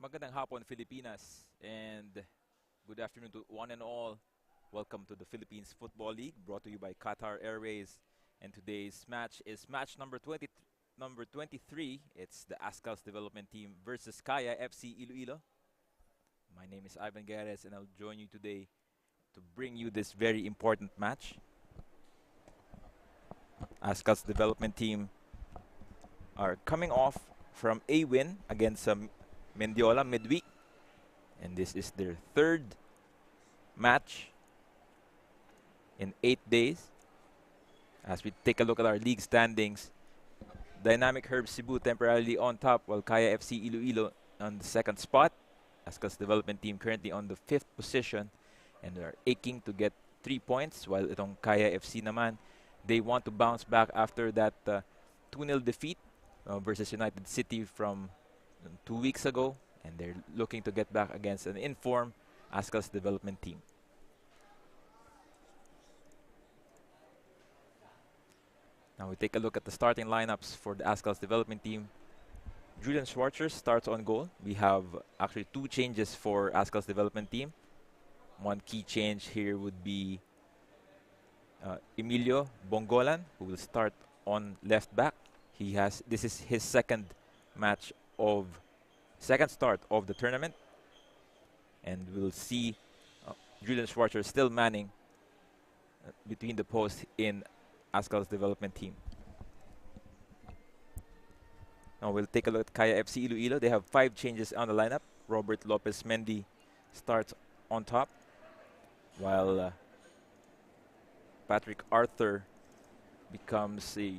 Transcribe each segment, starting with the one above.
Magandang hapon, Filipinas, and good afternoon to one and all. Welcome to the Philippines Football League, brought to you by Qatar Airways. And today's match is match number 23. It's the Azkals development team versus Kaya FC-Iloilo. My name is Ivan Gares, and I'll join you today to bring you this very important match. Azkals development team are coming off from a win against Mendiola midweek, and this is their third match in 8 days. As we take a look at our league standings, Dynamic Herb Cebu temporarily on top, while Kaya FC Iloilo on the second spot. Azkals development team currently on the 5th position, and they're aching to get 3 points, while itong Kaya FC naman, they want to bounce back after that 2-0 defeat versus United City from 2 weeks ago, and they're looking to get back against an informed Azkals development team. Now we take a look at the starting lineups for the Azkals development team. Julian Schwarzer starts on goal. We have actually 2 changes for Azkals development team. One key change here would be Emilio Bongolan, who will start on left back. This is his second start of the tournament, and we'll see Julian Schwarzer still manning between the posts in Azkals development team. Now we'll take a look at Kaya FC Iloilo. They have 5 changes on the lineup. Robert Lopez Mendy starts on top, while Patrick Arthur becomes the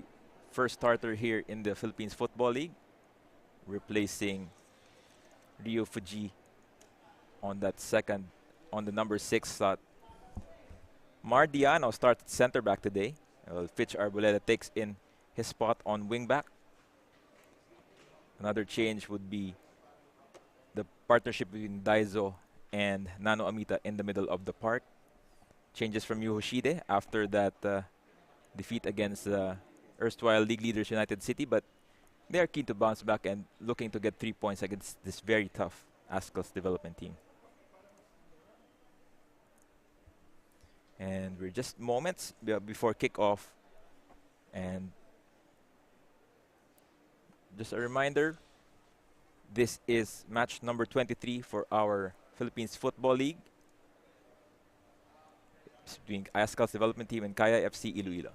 first starter here in the Philippines Football League, replacing Rio Fuji on the number 6 slot. Mardiano starts at center back today. Fitch Arboleda takes in his spot on wing back. Another change would be the partnership between Daizo and Nano Amita in the middle of the park. Changes from Yuhoshide after that defeat against erstwhile league leaders United City, but they are keen to bounce back and looking to get 3 points against this very tough Azkals development team. And we're just moments before kickoff, and just a reminder, this is match number 23 for our Philippines Football League. It's between Azkals development team and Kaya FC Iloilo.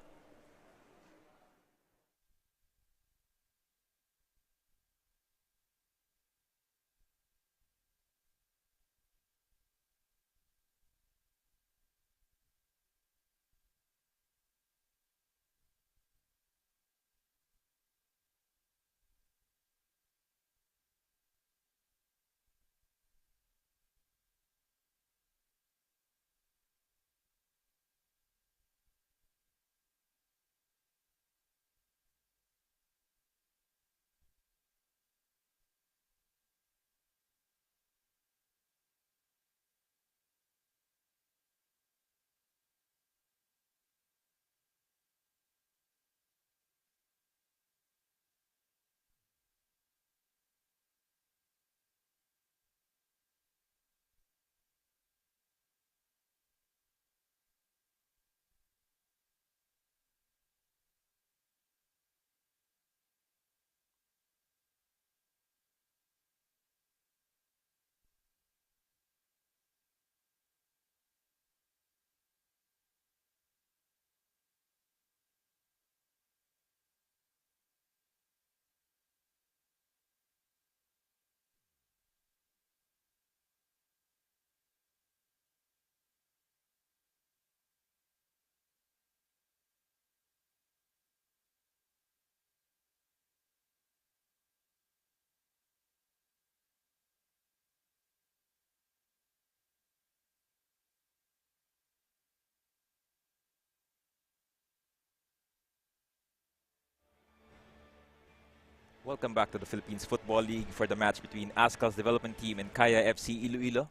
Welcome back to the Philippines Football League for the match between Azkals development team and Kaya FC Iloilo.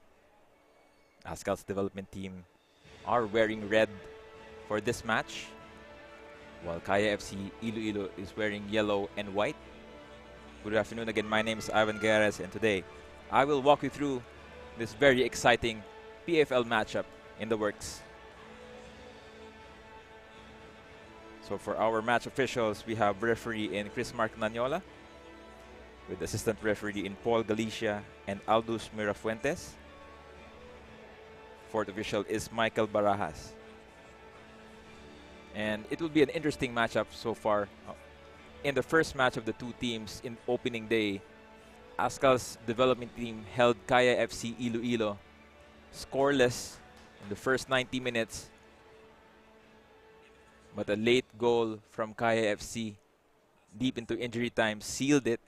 Azkals development team are wearing red for this match, while Kaya FC Iloilo is wearing yellow and white. Good afternoon again. My name is Ivan Gares, and today I will walk you through this very exciting PFL matchup in the works. So for our match officials, we have referee in Chris Mark Nanyola, with assistant referee in Paul Galicia and Aldous Mirafuentes. Fourth official is Michael Barajas. And it will be an interesting matchup so far. In the first match of the two teams in opening day, Azkals development team held Kaya FC-Iloilo scoreless in the first 90 minutes. But a late goal from Kaya FC deep into injury time sealed it,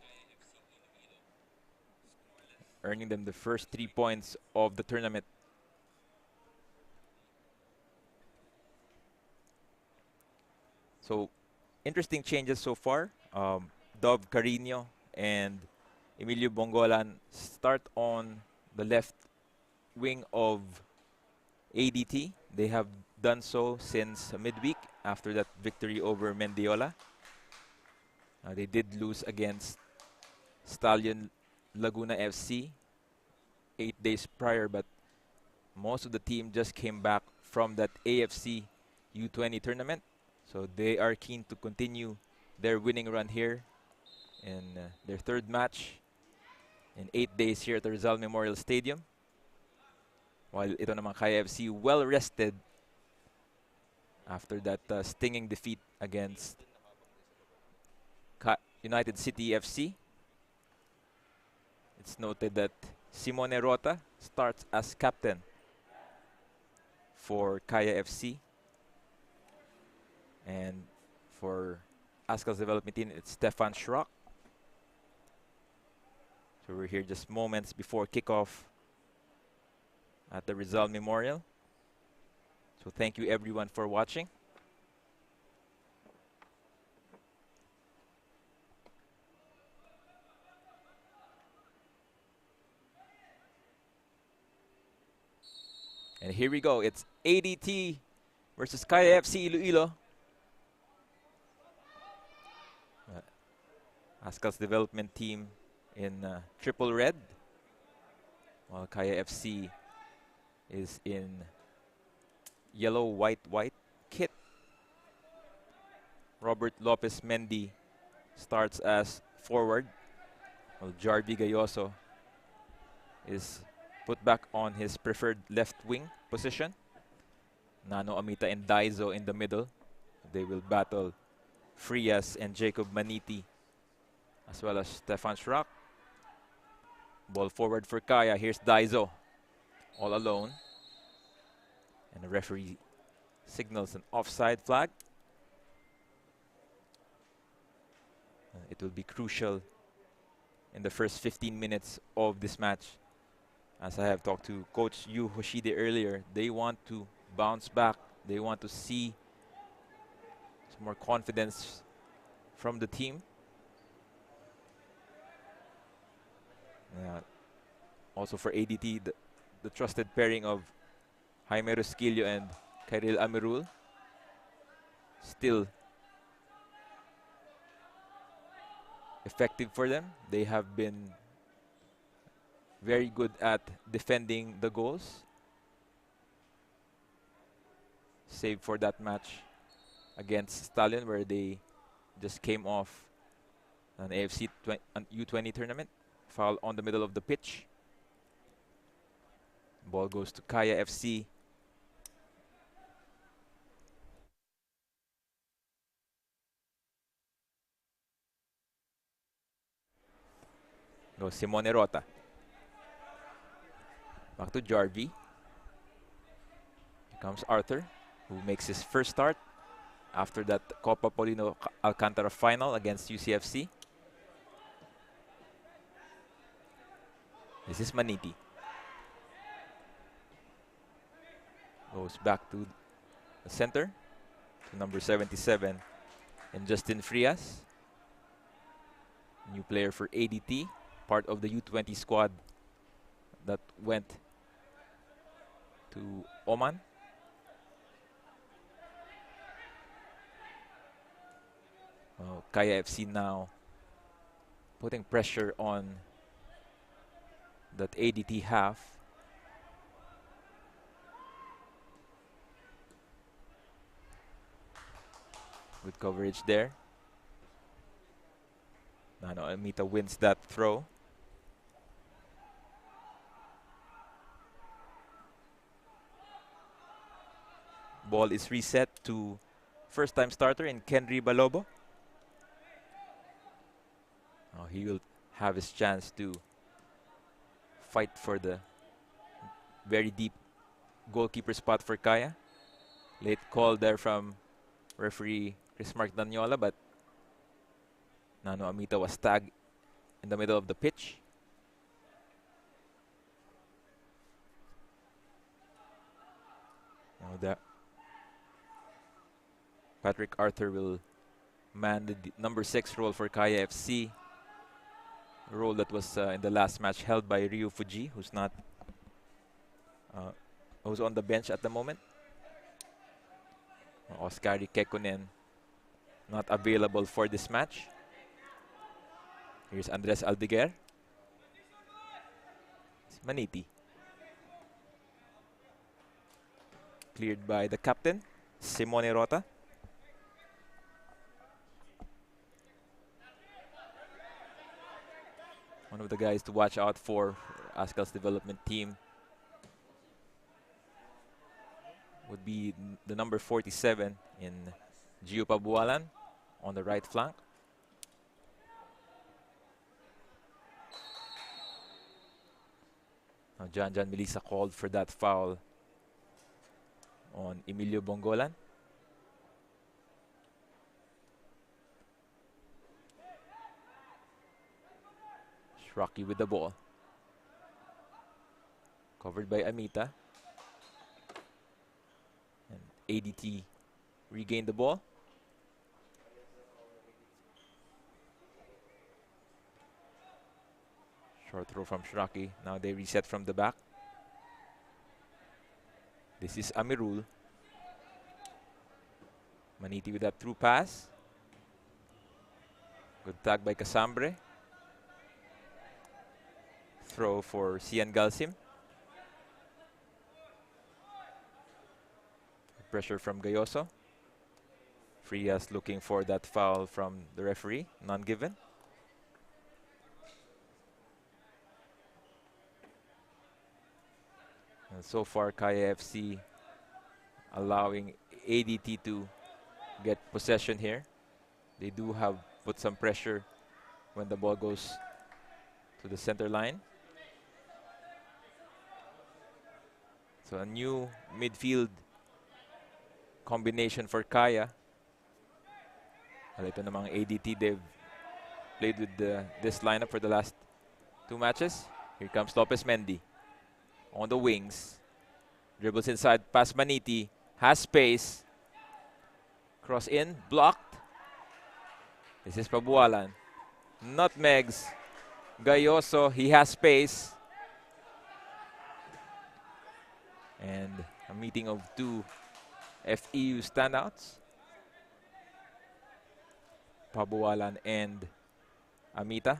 earning them the first 3 points of the tournament. So, interesting changes so far. Dov Carino and Emilio Bongolan start on the left wing of ADT. They have done so since midweek after that victory over Mendiola. They did lose against Stallion Laguna FC 8 days prior, but most of the team just came back from that AFC U20 tournament. So they are keen to continue their winning run here in their third match in 8 days here at the Rizal Memorial Stadium. While ito naman Kaya FC well rested after that stinging defeat against United City FC. It's noted that Simone Rota starts as captain for Kaya FC. And for Azkals development team, it's Stefan Schrock. So we're here just moments before kickoff at the Rizal Memorial. So thank you everyone for watching. And here we go. It's ADT versus Kaya FC Iloilo. Azkals development team in triple red, while Kaya FC is in yellow, white kit. Robert Lopez Mendy starts as forward, while Jarvi Gayoso is put back on his preferred left wing position. Nano Amita and Daizo in the middle. They will battle Frias and Jacob Maniti, as well as Stefan Schrock. Ball forward for Kaya. Here's Daizo, all alone. And the referee signals an offside flag. It will be crucial in the first 15 minutes of this match. As I have talked to Coach Yu Hoshide earlier, they want to bounce back. They want to see some more confidence from the team. Also for ADT, the trusted pairing of Jaime Rosquillo and Kyril Amirul still effective for them. They have been very good at defending the goals, save for that match against Stallion where they just came off an AFC U20 tournament. Foul on the middle of the pitch. Ball goes to Kaya FC. Goes Simone Rota. Back to Jarvi. Here comes Arthur, who makes his first start after that Copa Polino Alcantara final against UCFC. This is Maniti. Goes back to the center, to number 77, and Justin Frias. New player for ADT, part of the U20 squad that went to Oman. Kaya FC now putting pressure on that ADT have. Good coverage there. Nano Amita wins that throw. Ball is reset to first-time starter in Kenry Balobo. Oh, he will have his chance to fight for the very deep goalkeeper spot for Kaya. Late call there from referee Chris Mark Danyola, but Nano Amita was tagged in the middle of the pitch. Now that Patrick Arthur will man the number 6 role for Kaya FC. A role that was in the last match held by Ryu Fuji, who's not who's on the bench at the moment. Oskari Kekkonen not available for this match. Here's Andres Aldeguer. It's Maniti. Cleared by the captain, Simone Rota. One of the guys to watch out for Azkals development team would be the number 47 in Gio Pabualan on the right flank. Now John Melissa called for that foul on Emilio Bongolan. Rocky with the ball. Covered by Amita. And ADT regained the ball. Short throw from Shraki. Now they reset from the back. This is Amirul. Maniti with that through pass. Good tag by Casambre. Throw for Sian Galsim. Pressure from Gayoso. Frias looking for that foul from the referee. None given. And so far, Kaya FC allowing ADT to get possession here. They do have put some pressure when the ball goes to the center line. So a new midfield combination for Kaya. Ito namang ADT, they've played with this lineup for the last 2 matches. Here comes Lopez Mendy on the wings. Dribbles inside, past Maniti, has space. Cross in, blocked. This is Pabualan. Nutmegs. Gayoso, he has space. And a meeting of 2 FEU standouts. Pabualan and Amita.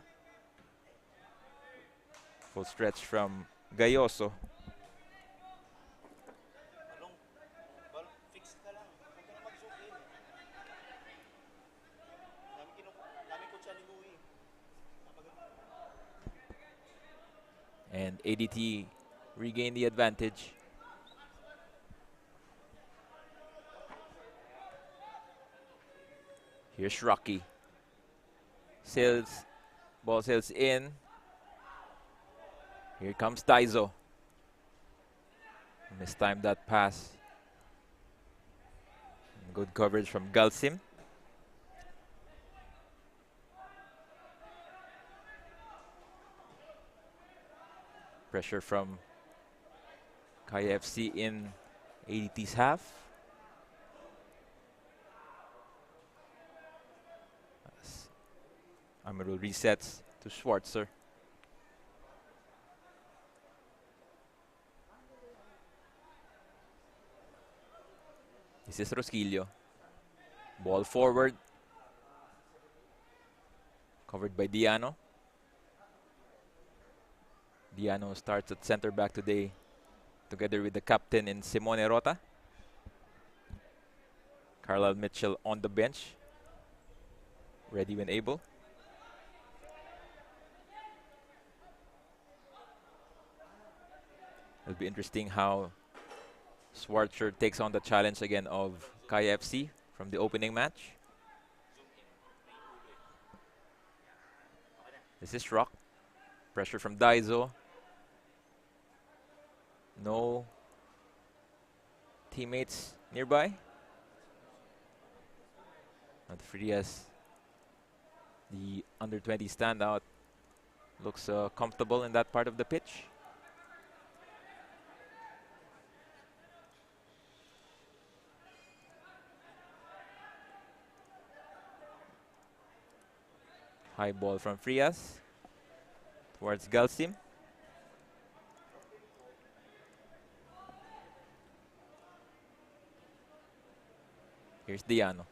Full stretch from Gayoso. And ADT regain the advantage. Here's Rocky. Ball sails in. Here comes Daizo. Mistimed that pass. Good coverage from Galsim. Pressure from Kaya FC in ADT's half. Amirul resets to Schwarzer. This is Rosquillo. Ball forward. Covered by Diano. Diano starts at center back today, together with the captain in Simone Rota. Carlisle Mitchell on the bench, ready when able. It'll be interesting how Schwarzer takes on the challenge again of Kaya FC from the opening match. This is Rock. Pressure from Daizo. No teammates nearby. Not Frias, the under-20 standout, looks comfortable in that part of the pitch. High ball from Frias towards Galsim. Here's Diano.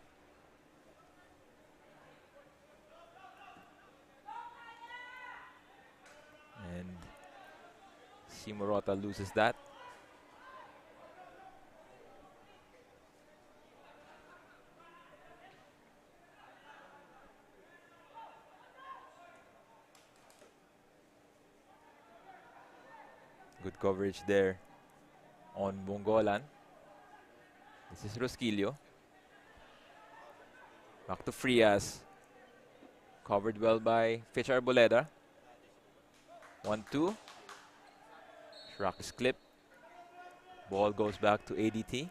And Simorota loses that. Good coverage there on Bongolan. This is Rosquillo. Back to Frias. Covered well by Fitch Arboleda. 1-2. Shrock is clipped. Ball goes back to ADT.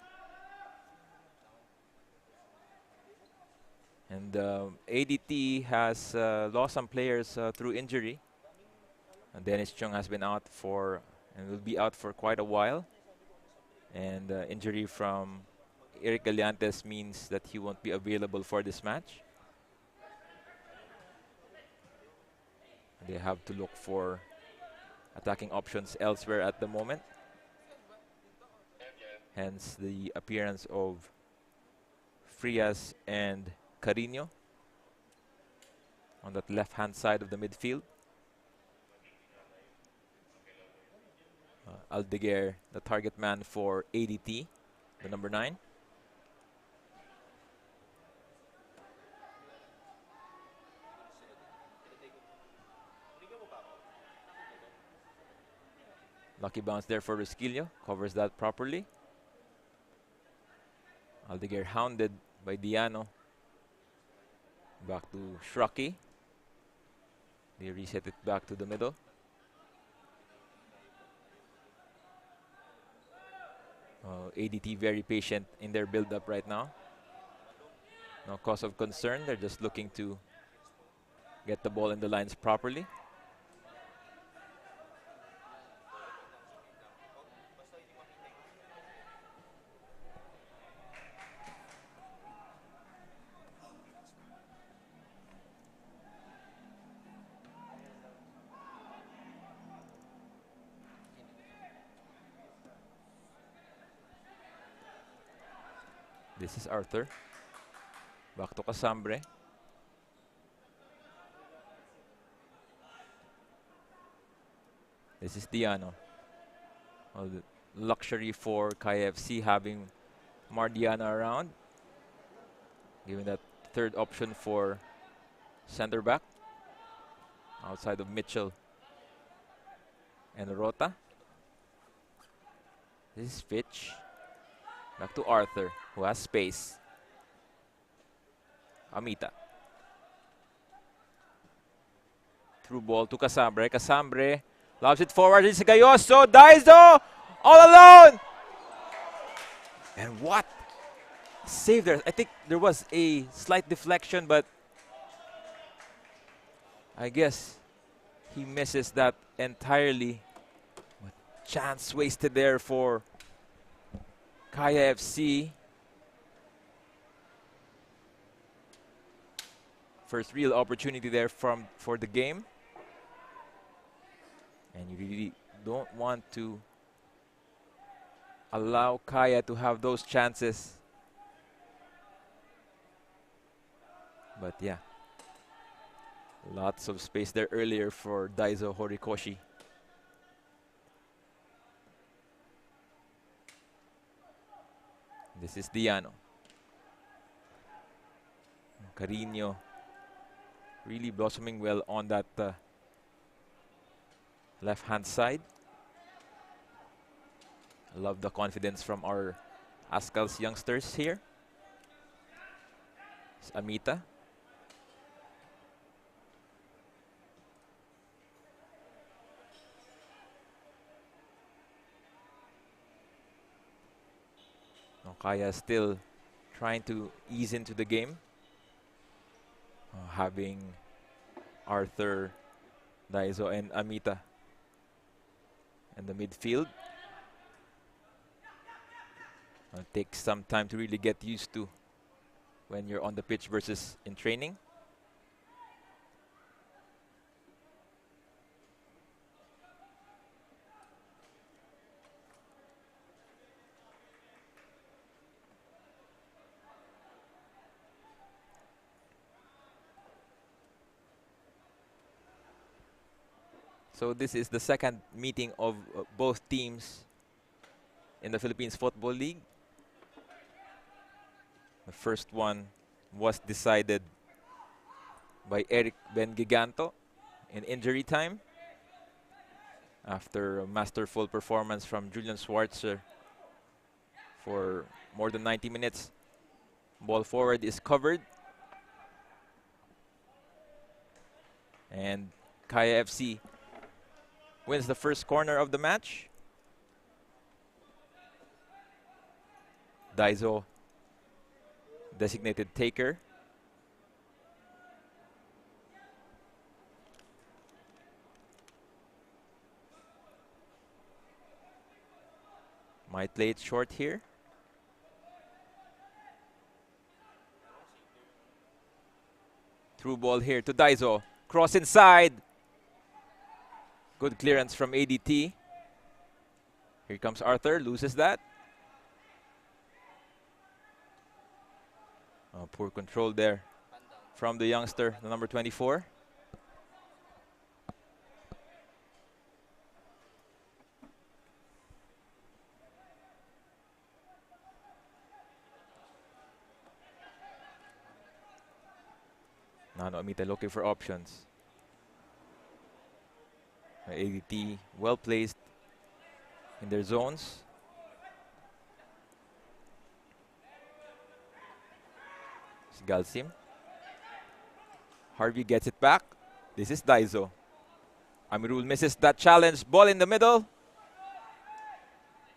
And ADT has lost some players through injury. And Dennis Chung has been out for, and will be out for quite a while. And injury from Eric Galiantes means that he won't be available for this match. They have to look for attacking options elsewhere at the moment. Hence the appearance of Frias and Carino on that left-hand side of the midfield. Aldeguer, the target man for ADT, the number 9. Lucky bounce there for Rosquillo, covers that properly. Aldeguer hounded by Diano. Back to Shraki. They reset it back to the middle. ADT very patient in their build-up right now. No cause of concern. They're just looking to get the ball in the lines properly. This is Arthur. Back to Casambre. This is Diano. The luxury for KFC having Mardiana around, giving that third option for center back outside of Mitchell and Rota. This is Fitch. Back to Arthur, who has space. Amita. Through ball to Casambre. Casambre lobs it forward. It's Gayoso. Daizo all alone. And what save there. I think there was a slight deflection, but I guess he misses that entirely. What chance wasted there for Kaya FC. First real opportunity there for the game. And you really don't want to allow Kaya to have those chances. But yeah, lots of space there earlier for Daizo Horikoshi. This is Diano. Carino really blossoming well on that left-hand side. I love the confidence from our Azkals youngsters here. It's Amita. Kaya still trying to ease into the game. Having Arthur, Daiso, and Amita in the midfield. Takes some time to really get used to when you're on the pitch versus in training. So this is the second meeting of both teams in the Philippines Football League. The first one was decided by Eric Ben Giganto in injury time after a masterful performance from Julian Schwarzer for more than 90 minutes. Ball forward is covered. And Kaya FC wins the first corner of the match. Daiso, designated taker. Might play it short here. Through ball here to Daiso. Cross inside. Good clearance from ADT. Here comes Arthur, loses that. Poor control there from the youngster, the number 24. Nano Amita looking for options. ADT well placed in their zones. Galsim. Harvey gets it back. This is Daiso. Amirul misses that challenge. Ball in the middle.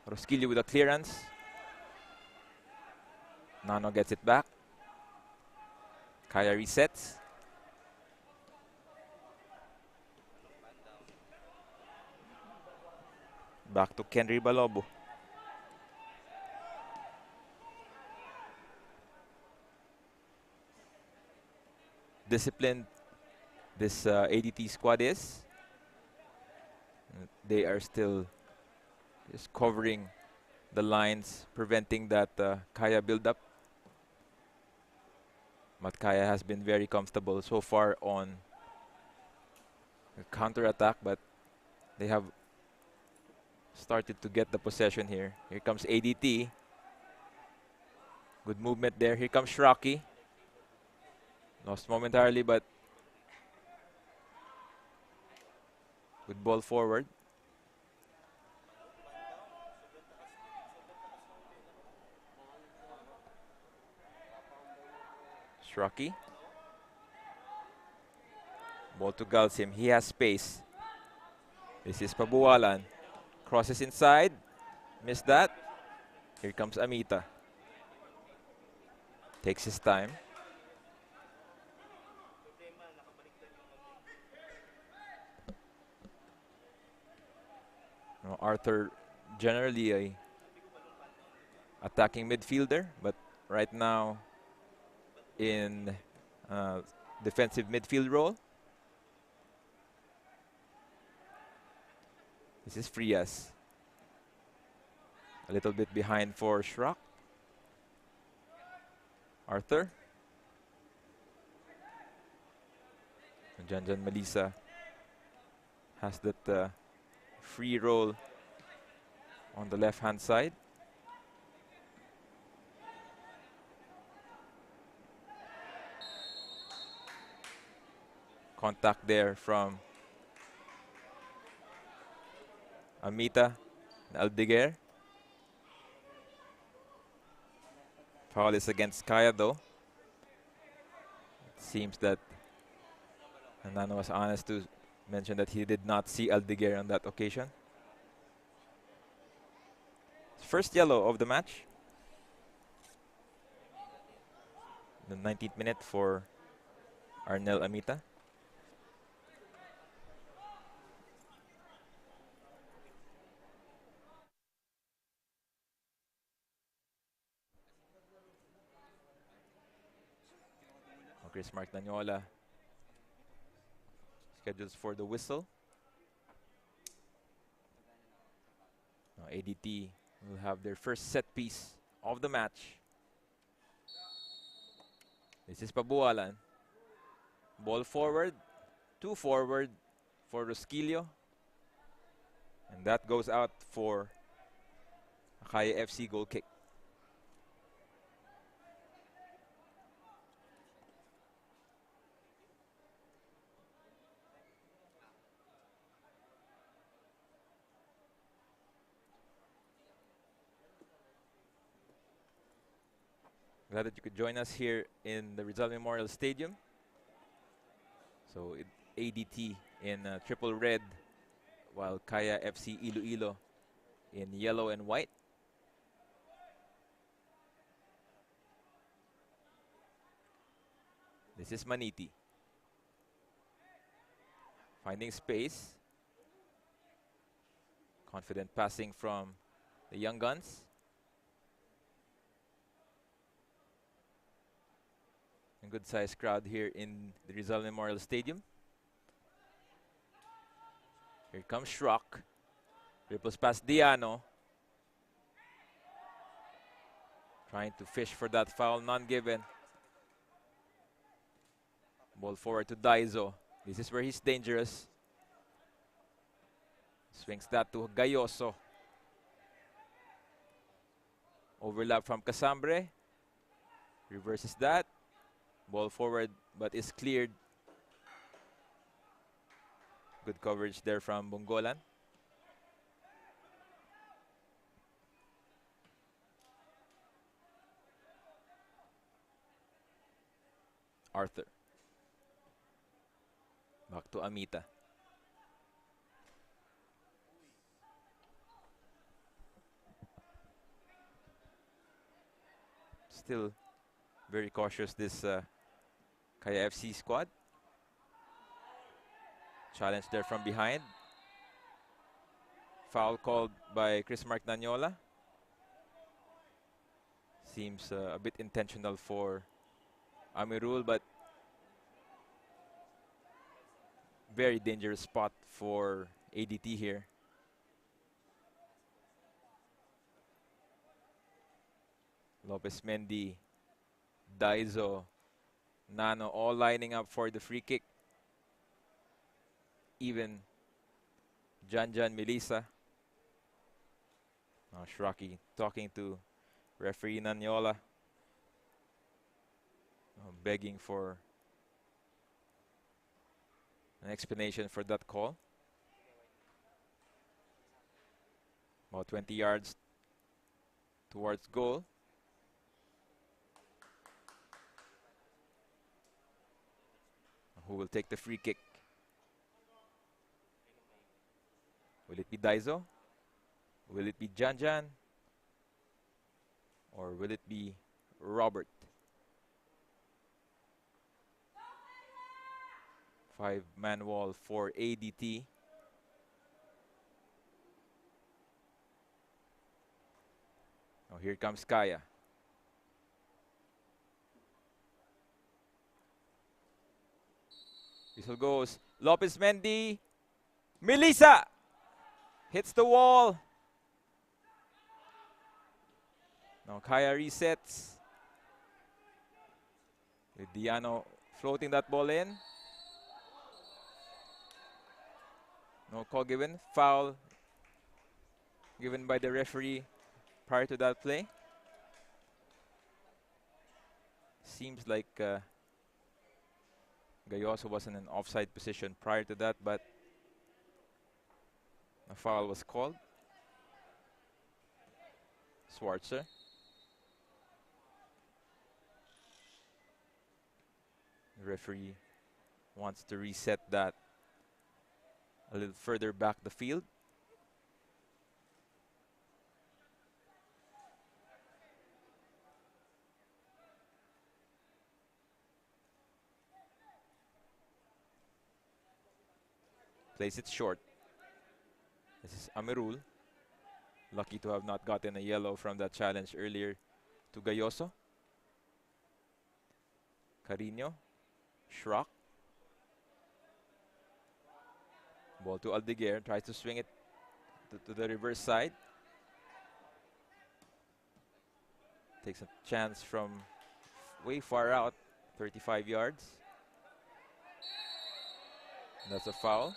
Rosquillo with a clearance. Nano gets it back. Kaya resets. Back to Kenry Balobo. Disciplined this ADT squad is. They are still just covering the lines, preventing that Kaya build-up. But Kaya has been very comfortable so far on the counter-attack, but they have started to get the possession here. Here comes ADT. Good movement there. Here comes Shraki. Lost momentarily, but good ball forward. Shraki. Ball to Galsim. He has space. This is Pabualan. Crosses inside. Missed that. Here comes Amita. Takes his time. Arthur generally a attacking midfielder, but right now in defensive midfield role. This is Frias. A little bit behind for Shrock. Arthur. And Janjan Malisa has that free roll on the left-hand side. Contact there from Amita and Aldeguer. Foul is against Kaya though. It seems that Nano was honest to mention that he did not see Aldeguer on that occasion. First yellow of the match. The 19th minute for Arnel Amita. Chris Mark Danyola schedules for the whistle. Now ADT will have their first set piece of the match. This is Pabualan. Ball forward, two forward for Rosquillo. And that goes out for Akaya FC goal kick. Glad that you could join us here in the Rizal Memorial Stadium. So ADT in triple red, while Kaya FC-Iloilo in yellow and white. This is Maniti. Finding space. Confident passing from the young guns. A good sized crowd here in the Rizal Memorial Stadium. Here comes Schrock. Ripples past Diano. Trying to fish for that foul, none given. Ball forward to Daizo. This is where he's dangerous. Swings that to Gayoso. Overlap from Casambre. Reverses that. Ball forward, but is cleared. Good coverage there from Bungolan. Arthur. Back to Amita. Still very cautious, this Kaya FC squad. Challenge there from behind. Foul called by Chris Mark Danyola. Seems a bit intentional for Amirul, but very dangerous spot for ADT here. Lopez Mendy, Daizo, Nano all lining up for the free kick. Even Janjan Melissa. Now Shraki talking to referee Nanyola. Begging for an explanation for that call. About 20 yards towards goal. Who will take the free kick? Will it be Daizo? Will it be Janjan? Or will it be Robert? 5-man wall for ADT. Oh, here comes Kaya. Whistle goes. Lopez Mendy. Melissa hits the wall. Now Kaya resets. With Diano floating that ball in. No call given. Foul given by the referee prior to that play. Seems like Gayoso was in an offside position prior to that, but a foul was called. Schwarzer. The referee wants to reset that a little further back the field. Plays it short. This is Amirul. Lucky to have not gotten a yellow from that challenge earlier to Gayoso. Carino. Schrock. Ball to Aldeguer. Tries to swing it to the reverse side. Takes a chance from way far out. 35 yards. That's a foul.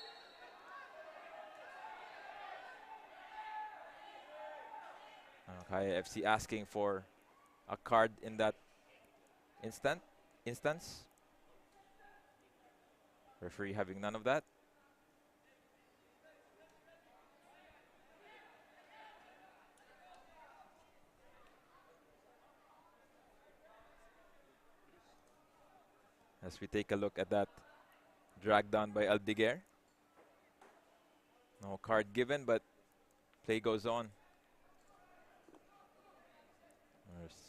Kaya FC asking for a card in that instance. Referee having none of that. As we take a look at that drag down by Aldeguer. No card given, but play goes on.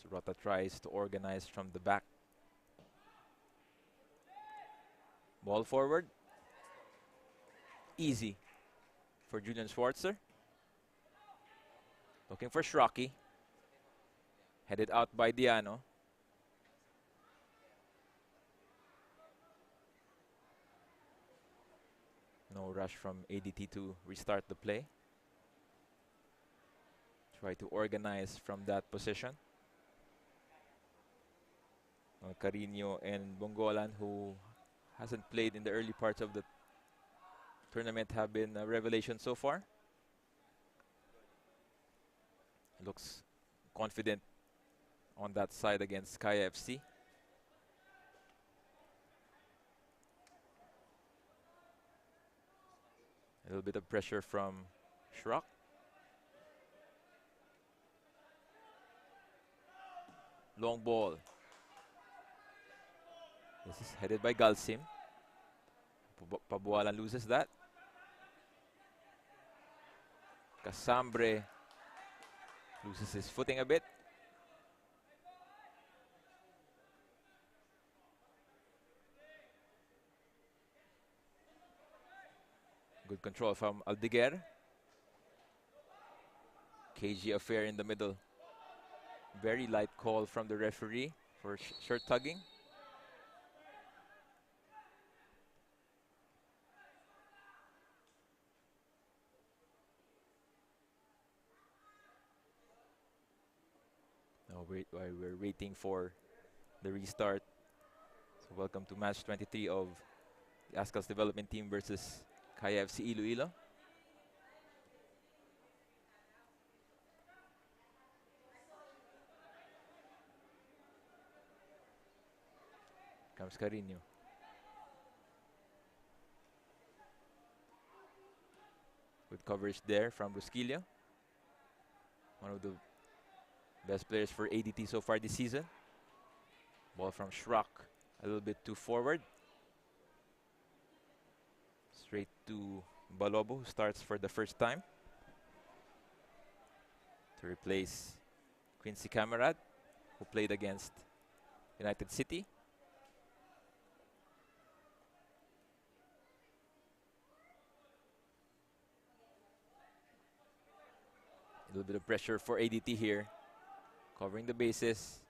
Rota tries to organize from the back. Ball forward. Easy for Julian Schwarzer. Looking for Schrocky. Headed out by Diano. No rush from ADT to restart the play. Try to organize from that position. Carino and Bongolan, who hasn't played in the early parts of the tournament, have been a revelation so far. Looks confident on that side against Kaya FC. A little bit of pressure from Schrock. Long ball. This is headed by Galsim. Pabualan loses that. Casambre loses his footing a bit. Good control from Aldeguer. KG affair in the middle. Very light call from the referee for shirt tugging. While we're waiting for the restart. So welcome to match 23 of the Azkals development team versus Kaya FC-Iloilo. Comes Carino. Good coverage there from Rusquillo. One of the best players for ADT so far this season. Ball from Schrock, a little bit too forward. Straight to Balobo, who starts for the first time to replace Quincy Camarad, who played against United City. A little bit of pressure for ADT here. Covering the bases.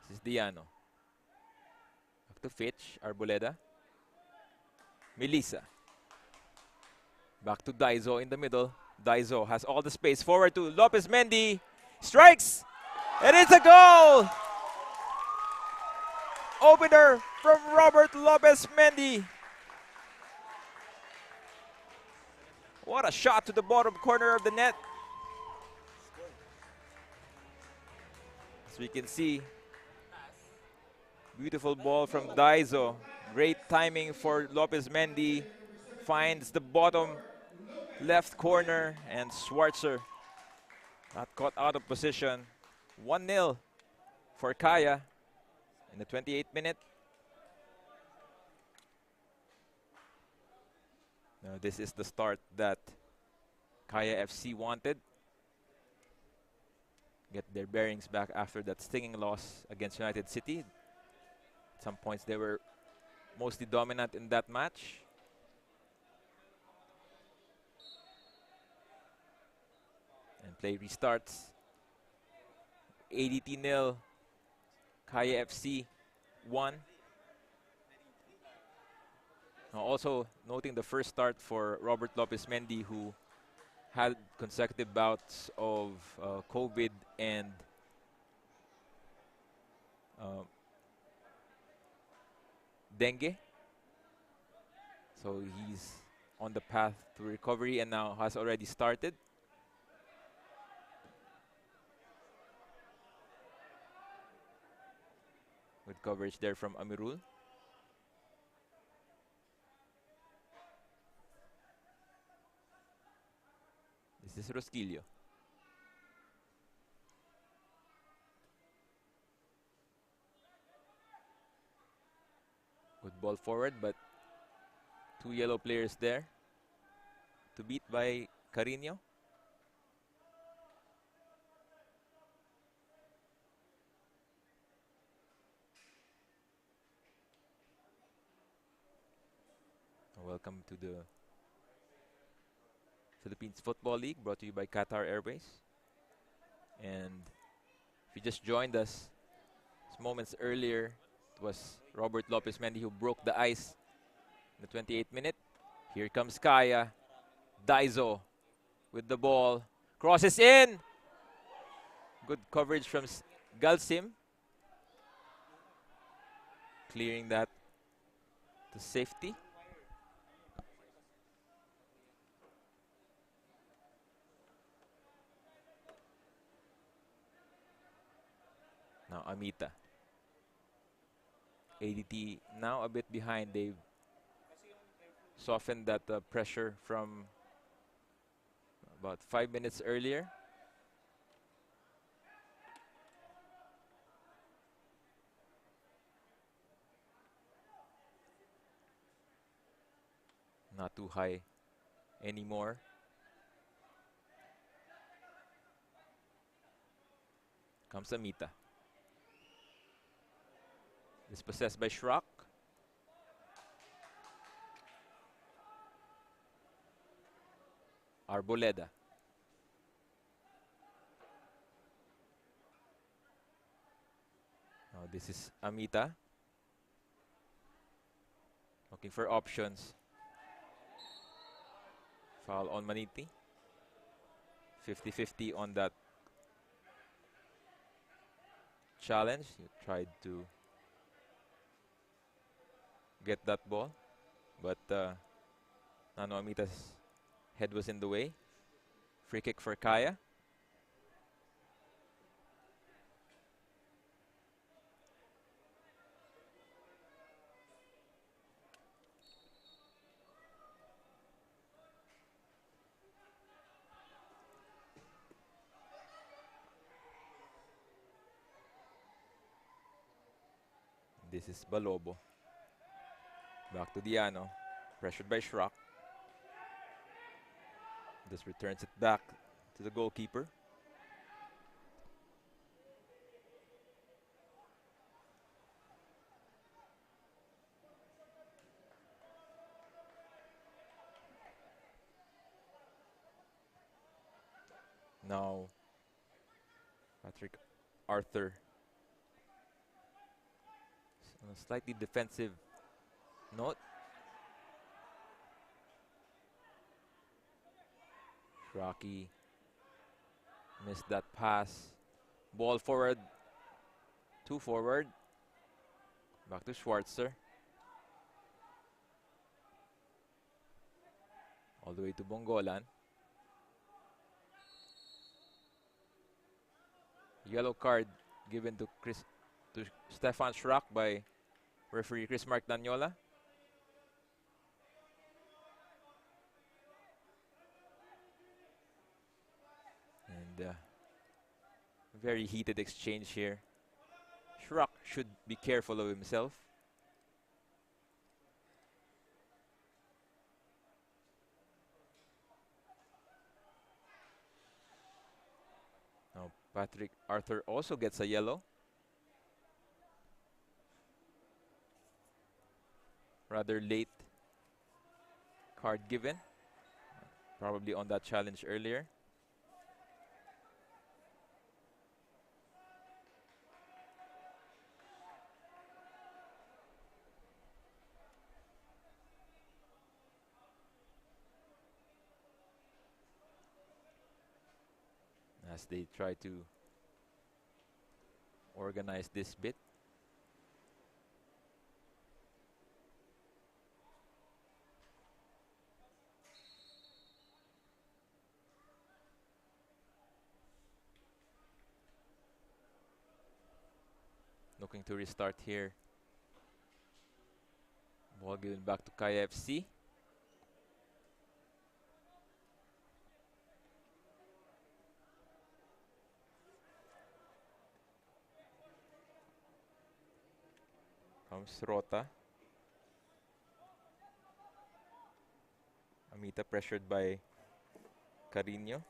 This is Diano. Back to Fitch, Arboleda. Melissa. Back to Daizo in the middle. Daizo has all the space. Forward to Lopez Mendy. Strikes! And it's a goal! Opener from Robert Lopez Mendy. What a shot to the bottom corner of the net. As we can see, Beautiful ball from Daizo. Great timing for Lopez Mendy. Finds the bottom left corner, and Schwarzer not caught out of position. 1-0 for Kaya in the 28th minute. Now this is the start that Kaya FC wanted. Get their bearings back after that stinging loss against United City. At some points they were mostly dominant in that match. And play restarts. ADT 0, Kaya FC 1. Now also noting the first start for Robert Lopez Mendy, who had consecutive bouts of COVID and dengue. So he's on the path to recovery and now has already started. Good coverage there from Amirul. This is Rosquillo. Good ball forward, but two yellow players there to beat by Carino. Welcome to the Philippines Football League, brought to you by Qatar Airways. And if you just joined us, moments earlier, it was Robert Lopez Mendy who broke the ice in the 28th minute. Here comes Kaya. Daizo with the ball. Crosses in. Good coverage from Galsim. Clearing that to safety. Now Amita. ADT now a bit behind. They've softened that pressure from about 5 minutes earlier. Not too high anymore. Comes Amita. Dispossessed by Shrock. Arboleda. Now this is Amita. Looking for options. Foul on Maniti. 50-50 on that challenge. He tried to get that ball, but Nano Amita's head was in the way. Free kick for Kaya. This is Balobo. Back to Diano. Pressured by Shrock. Just returns it back to the goalkeeper. Now Patrick Arthur. On a slightly defensive note. Rocky missed that pass. Ball forward. Two forward. Back to Schwarzer. All the way to Bongolan. Yellow card given to Chris to Stefan Schrock by referee Chris Mark Danyola. And very heated exchange here. Schrock should be careful of himself. Now Patrick Arthur also gets a yellow. Rather late card given. Probably on that challenge earlier. As they try to organize this bit. Looking to restart here. Ball given back to Kaya FC. Comes Rota. Amita pressured by Carino.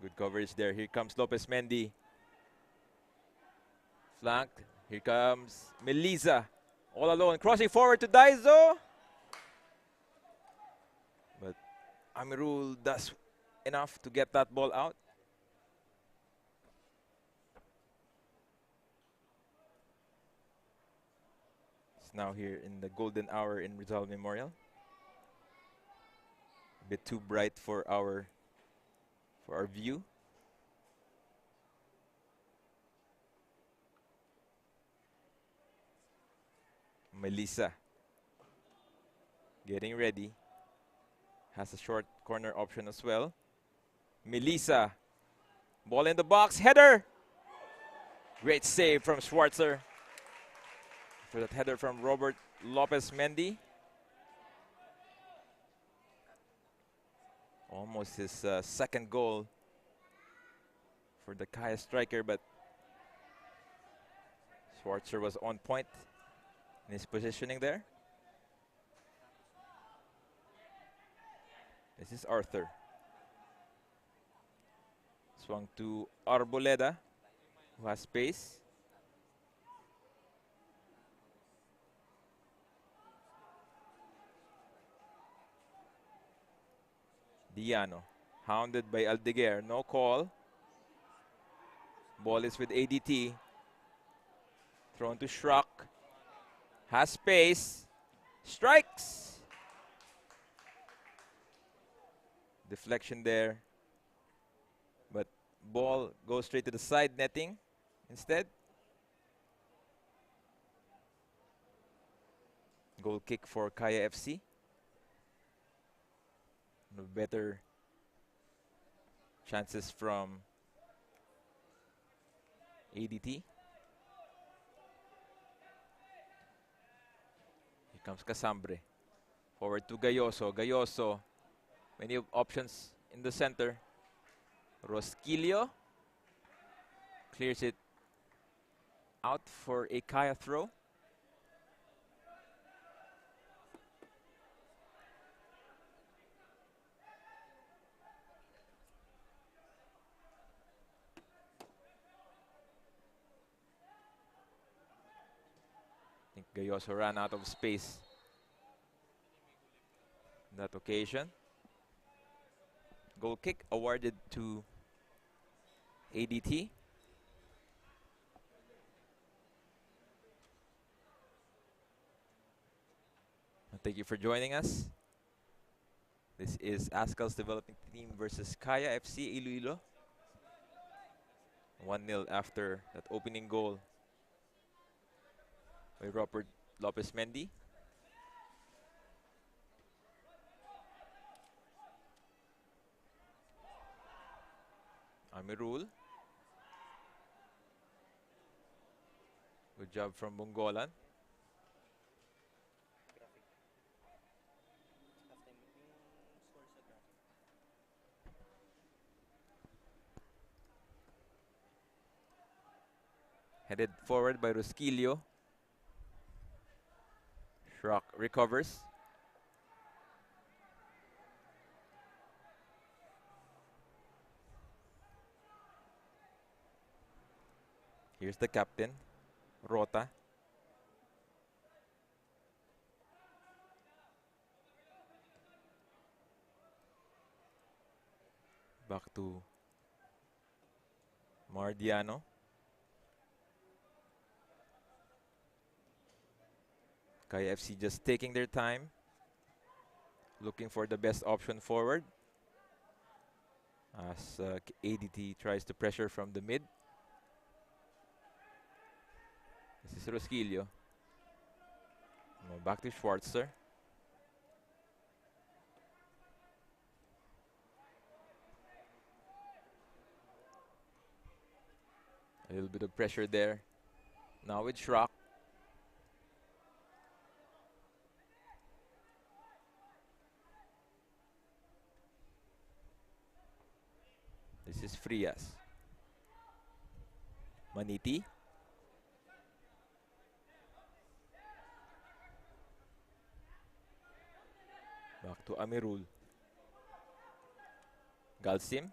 Good coverage there. Here comes Lopez Mendy. Flanked. Here comes Melisa. All alone. Crossing forward to Daizo. But Amirul does enough to get that ball out. It's now here in the golden hour in Rizal Memorial. A bit too bright for our view. Melissa getting ready. Has a short corner option as well. Melissa. Ball in the box. Header. Great save from Schwarzer. For that header from Robert Lopez Mendy. Almost his second goal for the Kaya striker, but Schwarzer was on point in his positioning there. This is Arthur. Swung to Arboleda, who has space. Diano, hounded by Aldeguer, no call. Ball is with ADT. Thrown to Schrock. Has space. Strikes. Deflection there. But ball goes straight to the side netting instead. Goal kick for Kaya FC. No better chances from ADT. Here comes Casambre. Forward to Gayoso. Gayoso. Many options in the center. Rosquillo clears it out for a Kaya throw. I think Gayoso ran out of space on that occasion. Goal kick awarded to ADT. Thank you for joining us. This is Azkals developing team versus Kaya FC Iloilo. 1-0 after that opening goal by Robert Lopez Mendy. Amirul. Good job from Bungolan. Headed forward by Rusquillo. Schrock recovers. Here's the captain, Rota. Back to Mardiano. Kaya FC just taking their time, looking for the best option forward as ADT tries to pressure from the mid. This is Rosquillo. Back to Schwarzer. A little bit of pressure there. Now with Schrock. This is Frias. Maniti. Back to Amirul. Galsim.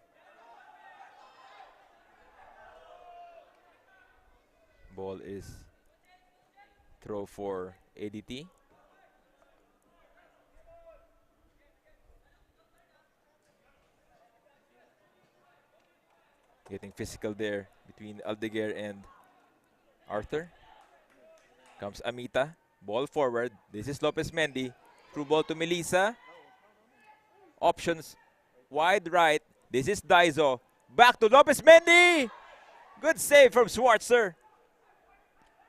Ball is throw for ADT. Getting physical there between Aldeguer and Arthur. Comes Amita. Ball forward. This is Lopez Mendy. Through ball to Melissa. Options wide right. This is Daizo. Back to Lopez Mendy. Good save from Schwarzer.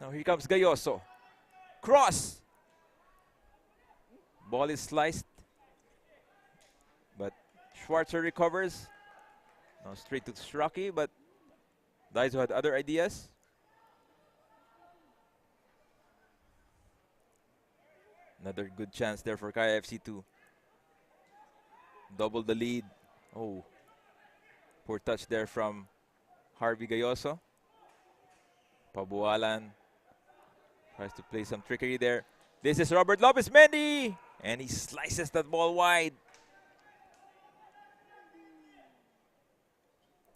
Now here comes Gayoso. Cross. Ball is sliced. But Schwarzer recovers. Now straight to Strachey, but Daizo had other ideas. Another good chance there for Kaya FC to double the lead. Oh, poor touch there from Harvey Gayoso. Pabualan tries to play some trickery there. This is Robert Lopez Mendy, and he slices that ball wide.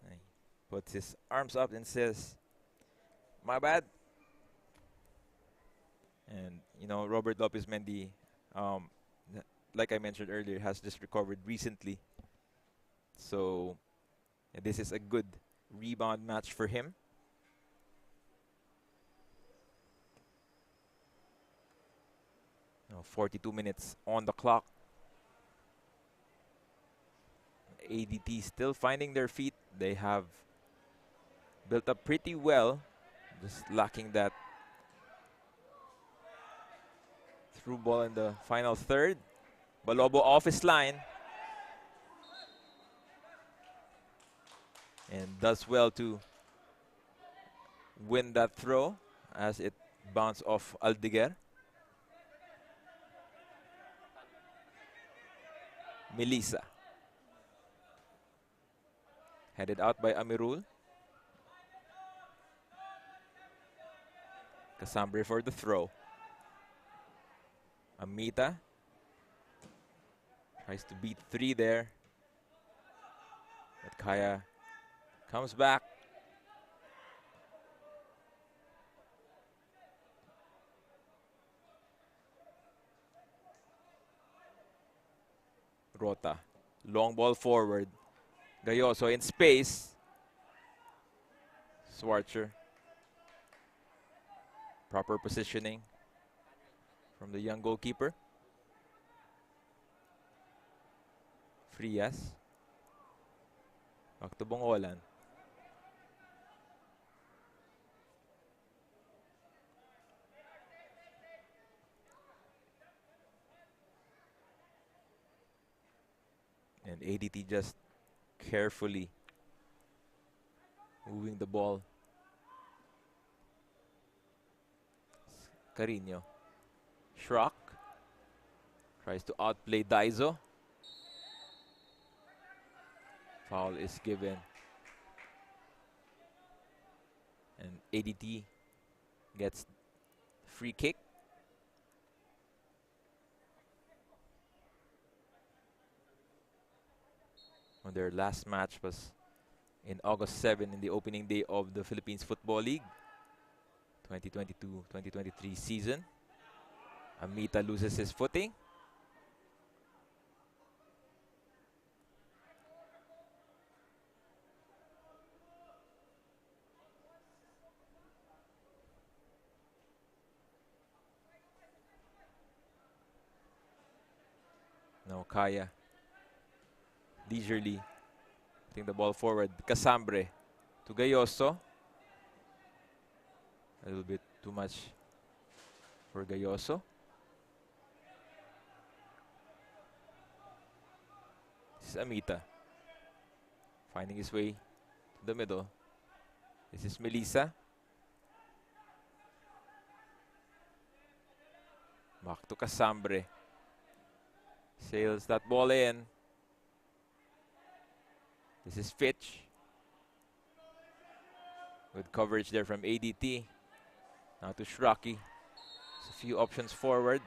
He puts his arms up and says, "My bad." And you know, Robert Lopez Mendy, like I mentioned earlier, has just recovered recently. So this is a good rebound match for him. Now 42 minutes on the clock. ADT still finding their feet. They have built up pretty well, just lacking that through ball in the final third. Balobo off his line. And does well to win that throw as it bounced off Aldeguer. Melissa. Headed out by Amirul. Casambre for the throw. Amita tries to beat three there. But Kaya comes back. Rota. Long ball forward. Gayoso in space. Schwarzer. Proper positioning from the young goalkeeper. Frias. Back to Bongolan. And ADT just carefully moving the ball. Carino. Schrock tries to outplay Daizo. Foul is given. And ADT gets free kick. When their last match was in August 7 in the opening day of the Philippines Football League 2022-2023 season. Amita loses his footing. Now Kaya leisurely putting the ball forward. Casambre to Gayoso. A little bit too much for Gayoso. This is Amita finding his way to the middle. This is Melissa. Back to Casambre. Sails that ball in. This is Fitch. Good coverage there from ADT. Now to Shraki. A few options forward.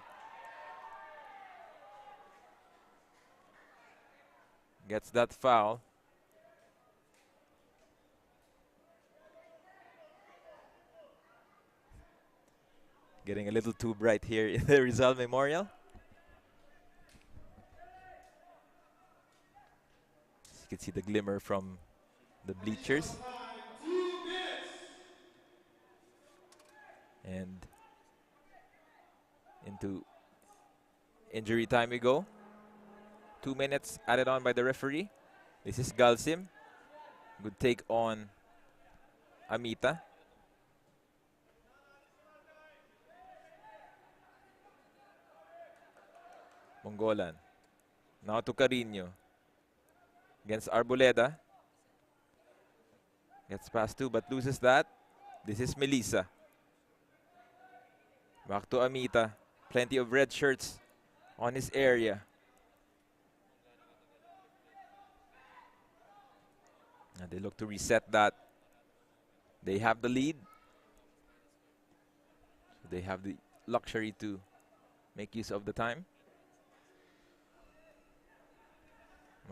Gets that foul. Getting a little too bright here in the Rizal Memorial. You can see the glimmer from the bleachers. And into injury time we go. 2 minutes added on by the referee. This is Galsim. Good take on Amita. Mongolan. Now to Carino. Against Arboleda. Gets past two but loses that. This is Melissa. Back to Amita. Plenty of red shirts on his area. And they look to reset that. They have the lead. So they have the luxury to make use of the time.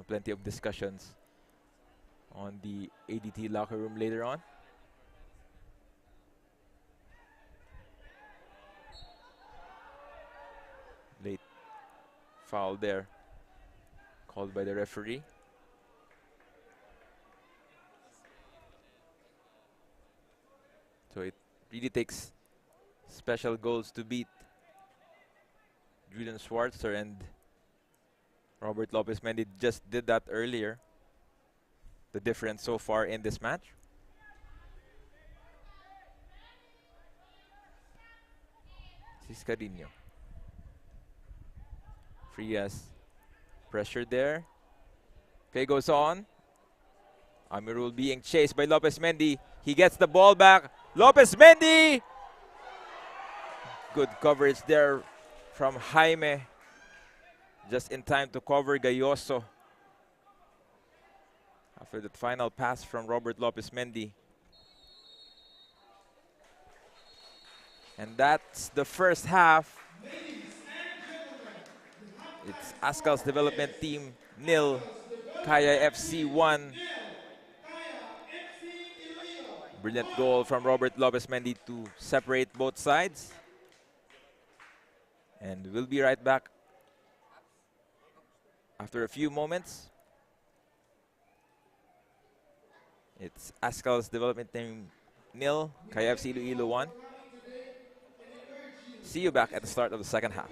Plenty of discussions on the ADT locker room later on. Late foul there, called by the referee. So it really takes special goals to beat Julian Schwarzer, and Robert Lopez Mendy just did that earlier. The difference so far in this match. This is Carino. Frias. Pressure there. Play goes on. Amirul being chased by Lopez Mendy. He gets the ball back. Lopez Mendy! Good coverage there from Jaime. Just in time to cover Gayoso. After that final pass from Robert Lopez Mendy. And that's the first half. It's Azkals development team 0, Kaya FC 1. Brilliant goal from Robert Lopez Mendy to separate both sides. And we'll be right back after a few moments. It's Azkals development team 0, Kaya FC-Iloilo 1. See you back at the start of the second half.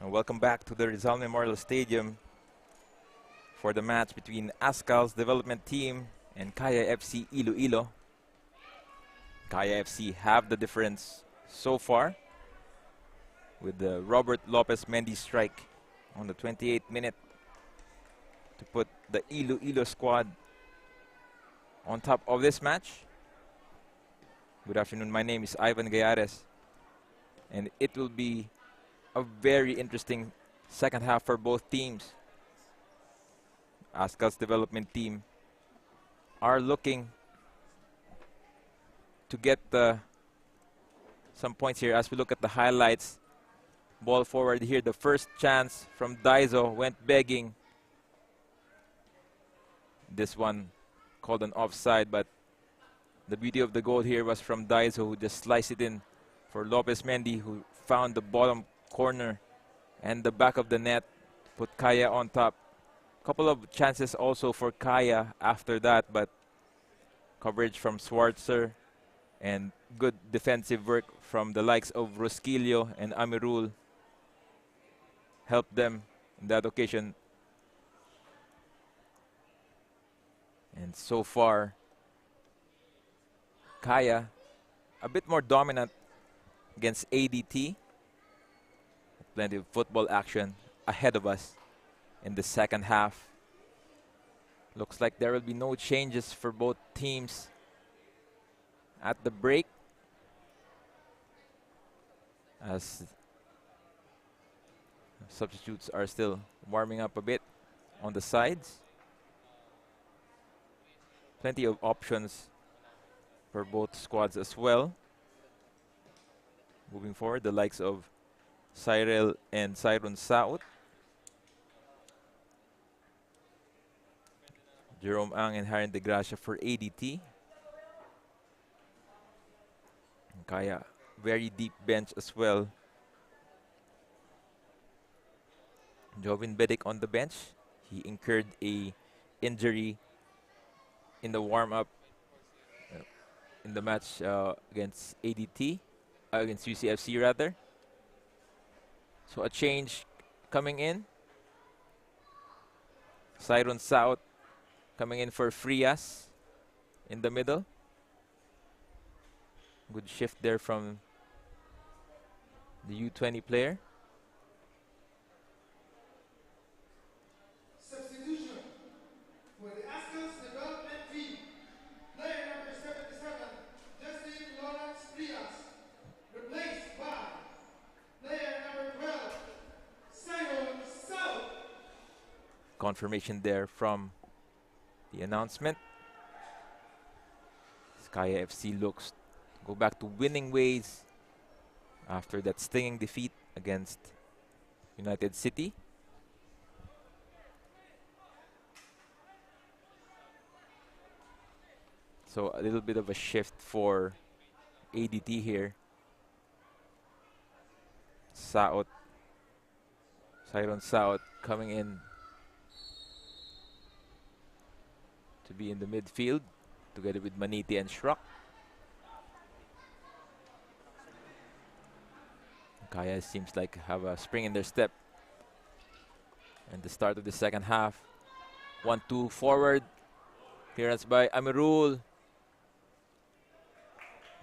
And welcome back to the Rizal Memorial Stadium for the match between Azkals development team and Kaya FC Iloilo. Kaya FC have the difference so far with the Robert Lopez Mendy strike on the 28th minute to put the Iloilo squad on top of this match. Good afternoon, my name is Ivan Gayares, and it will be a very interesting second half for both teams. Azkals development team are looking to get some points here as we look at the highlights. Ball forward here, the first chance from Daizo went begging. This one called an offside, but the beauty of the goal here was from Daizo, who just sliced it in for Lopez Mendy, who found the bottom corner and the back of the net, put Kaya on top. Couple of chances also for Kaya after that, but coverage from Schwarzer and good defensive work from the likes of Rosquillo and Amirul helped them in that occasion. And so far, Kaya a bit more dominant against ADT. Plenty of football action ahead of us in the second half. Looks like there will be no changes for both teams at the break, as substitutes are still warming up a bit on the sides. Plenty of options for both squads as well. Moving forward, the likes of Cyril and Cyron Saut. Jerome Ang and Harin De Gracia for ADT. Kaya, very deep bench as well. Jovin Bedic on the bench. He incurred a injury in the warm-up in the match against ADT, against UCFC rather. So a change coming in. Cyron Saut coming in for Frias in the middle. Good shift there from the U20 player. Substitution for the Azkals development team. Player number 77, Justin Lawrence Frias, replaced by player number 12, Simon South. Confirmation there from the announcement. Kaya FC looks to go back to winning ways after that stinging defeat against United City. So a little bit of a shift for ADT here. Saot, Cyron Saot coming in to be in the midfield together with Maniti and Shrock. Kaya seems like have a spring in their step. And the start of the second half. 1-2 forward. Clearance by Amirul.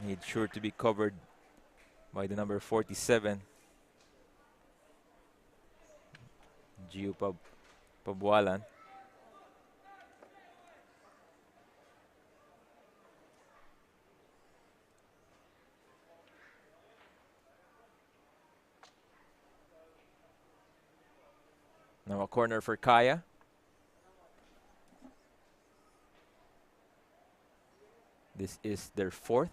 Made sure to be covered by the number 47. Gio Pabualan. Now a corner for Kaya. This is their fourth.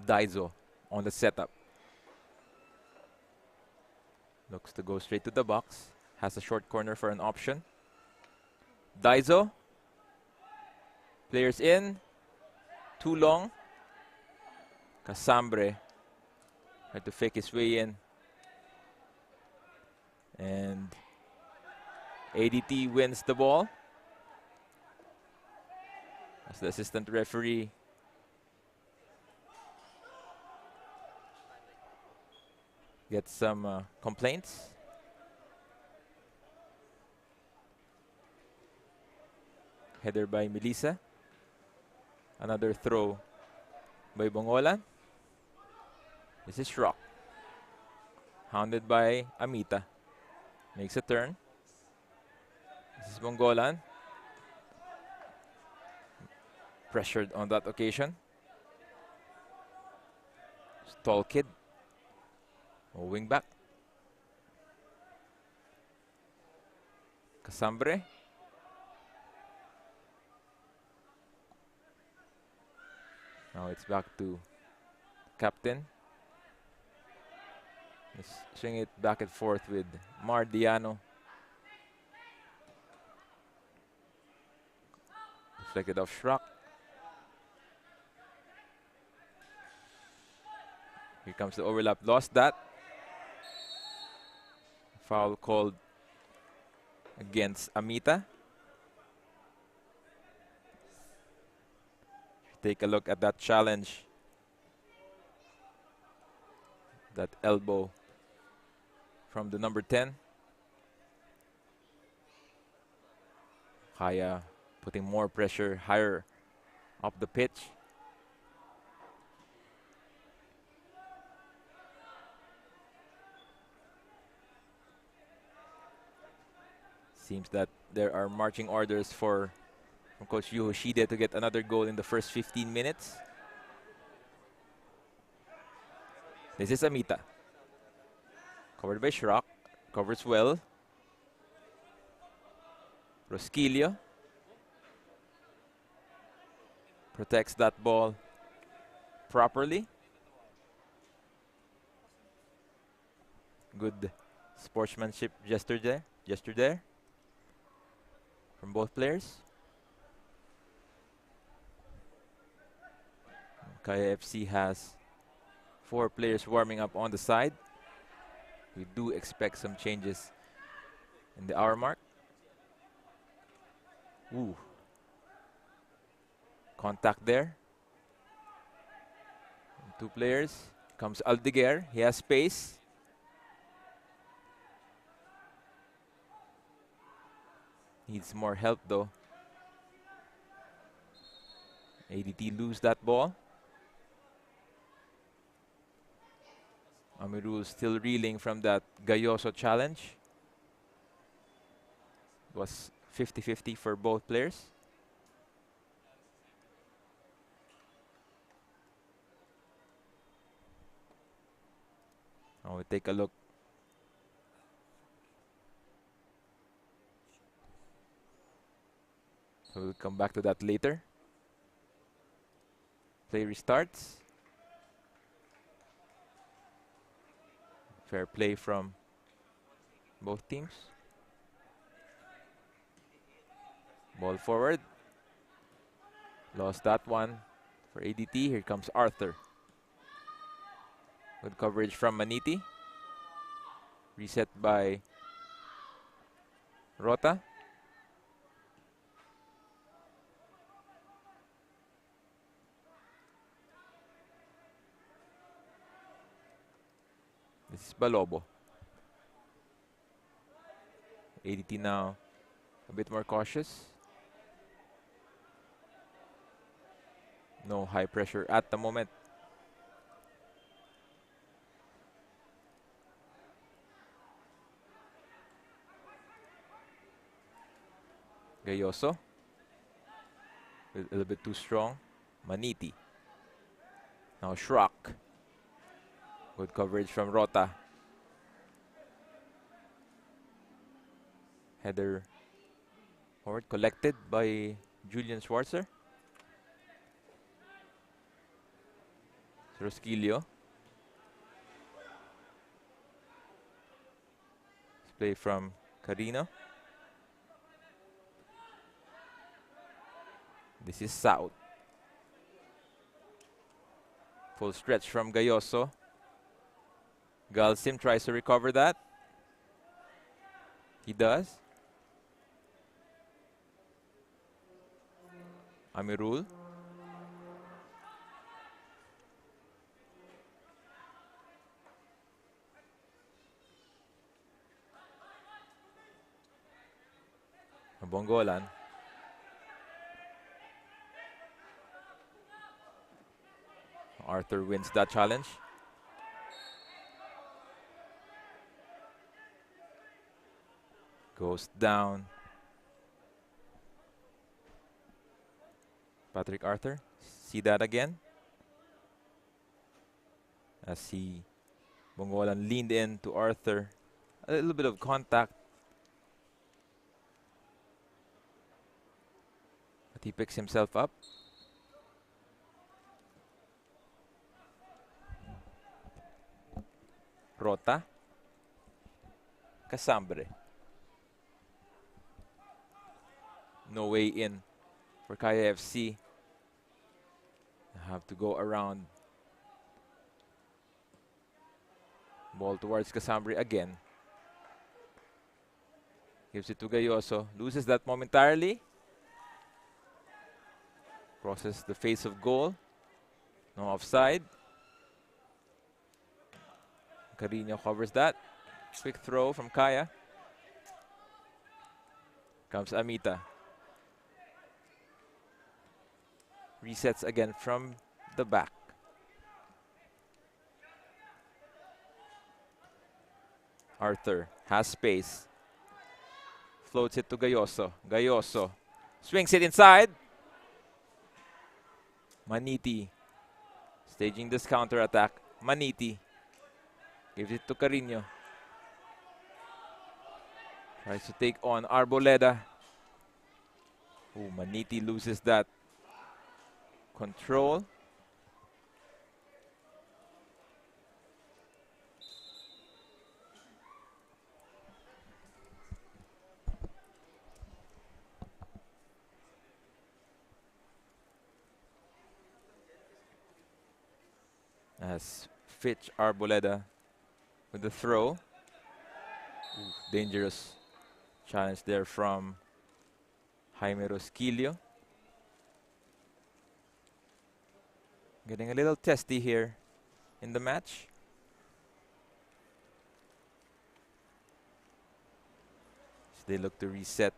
Daizo on the setup. Looks to go straight to the box. Has a short corner for an option. Daizo. Players in. Too long. Casambre had to fake his way in. And ADT wins the ball. As the assistant referee Get some complaints. Header by Melissa. Another throw by Bongolan. This is Rock. Hounded by Amita. Makes a turn. This is Bongolan. Pressured on that occasion. Tall kid. Wing back. Casambre. Now it's back to captain. Let's swing it back and forth with Mardiano. Deflected off Schrock. Here comes the overlap. Lost that. Foul called against Amita. Take a look at that challenge. That elbow from the number 10. Kaya putting more pressure higher up the pitch. Seems that there are marching orders from Coach Yu Hoshide to get another goal in the first 15 minutes. This is Amita. Covered by Schrock. Covers well. Rosquillo. Protects that ball properly. Good sportsmanship gesture there from both players. Kaya FC has 4 players warming up on the side. We do expect some changes in the hour mark. Ooh. Contact there. 2 players. Comes Aldeguer. He has space. Needs more help though. ADT lose that ball. Amirul still reeling from that Gayoso challenge. It was 50-50 for both players. Now we take a look. So we'll come back to that later. Play restarts. Fair play from both teams. Ball forward. Lost that one for ADT. Here comes Arthur. Good coverage from Maniti. Reset by Rota. This is Balobo. ADT now a bit more cautious. No high pressure at the moment. Gayoso. A little bit too strong. Maniti. Now Schrock. Good coverage from Rota. Header forward collected by Julian Schwarzer. Rosquillo. Play from Carino. This is South. Full stretch from Gayoso. Galsim tries to recover that. He does. Amirul. Bongolan. Arthur wins that challenge. Goes down. Patrick Arthur. See that again? As Bongolan leaned in to Arthur. A little bit of contact. But he picks himself up. Rota. Casambre. No way in for Kaya FC. Have to go around. Ball towards Casambre again. Gives it to Gayoso. Loses that momentarily. Crosses the face of goal. No offside. Carino covers that. Quick throw from Kaya. Comes Amita. Resets again from the back. Arthur has space. Floats it to Gayoso. Gayoso swings it inside. Maniti staging this counter attack. Maniti gives it to Carino. Tries to take on Arboleda. Ooh, Maniti loses that control. As Fitch Arboleda with the throw. Ooh, dangerous challenge there from Jaime Rosquillo. Getting a little testy here in the match. So they look to reset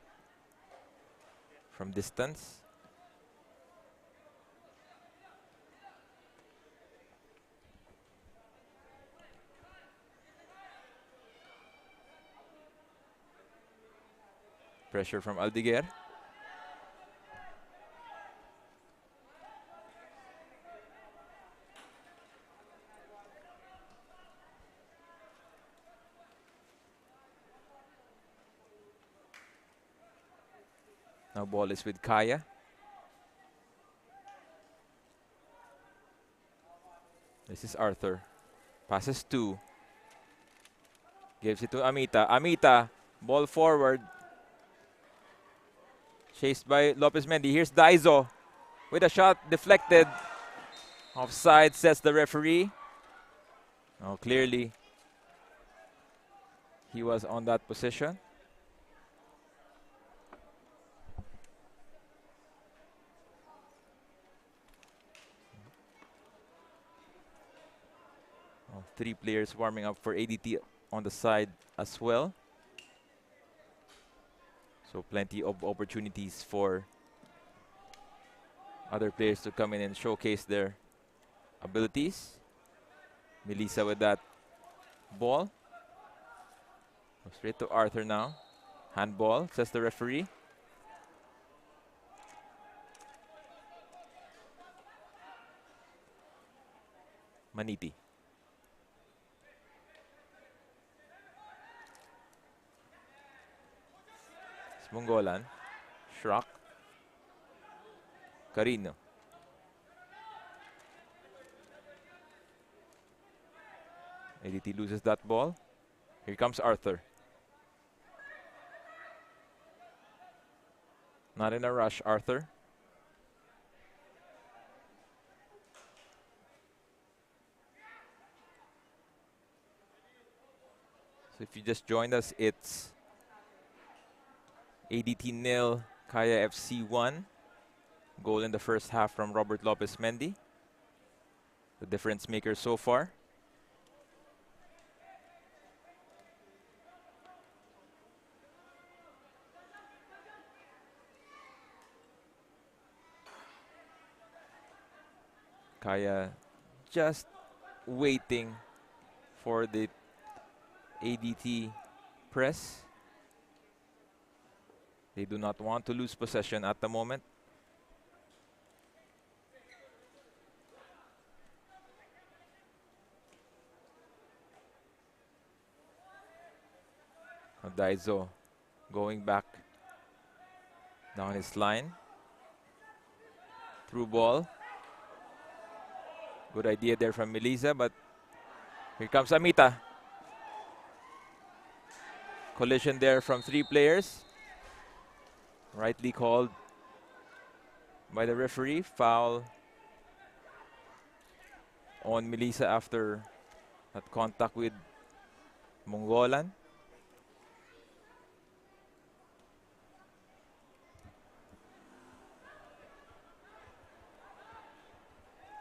from distance. Pressure from Aldiguer. Now ball is with Kaya. This is Arthur. Passes 2. Gives it to Amita. Amita, ball forward. Chased by Lopez Mendy. Here's Daizo with a shot deflected. Offside, says the referee. Oh, clearly he was on that position. Oh, 3 players warming up for ADT on the side as well. So plenty of opportunities for other players to come in and showcase their abilities. Melissa with that ball. Straight to Arthur now. Handball, says the referee. Maniti. Mongolan. Shrock. Carino. ADT loses that ball. Here comes Arthur. Not in a rush, Arthur. So if you just joined us, it's ADT 0, Kaya FC 1. Goal in the first half from Robert Lopez Mendy, the difference maker so far. Kaya just waiting for the ADT press. They do not want to lose possession at the moment. Daizo going back down his line. Through ball. Good idea there from Melissa, but here comes Amita. Collision there from 3 players. Rightly called by the referee. Foul on Melissa after that contact with Mongolan.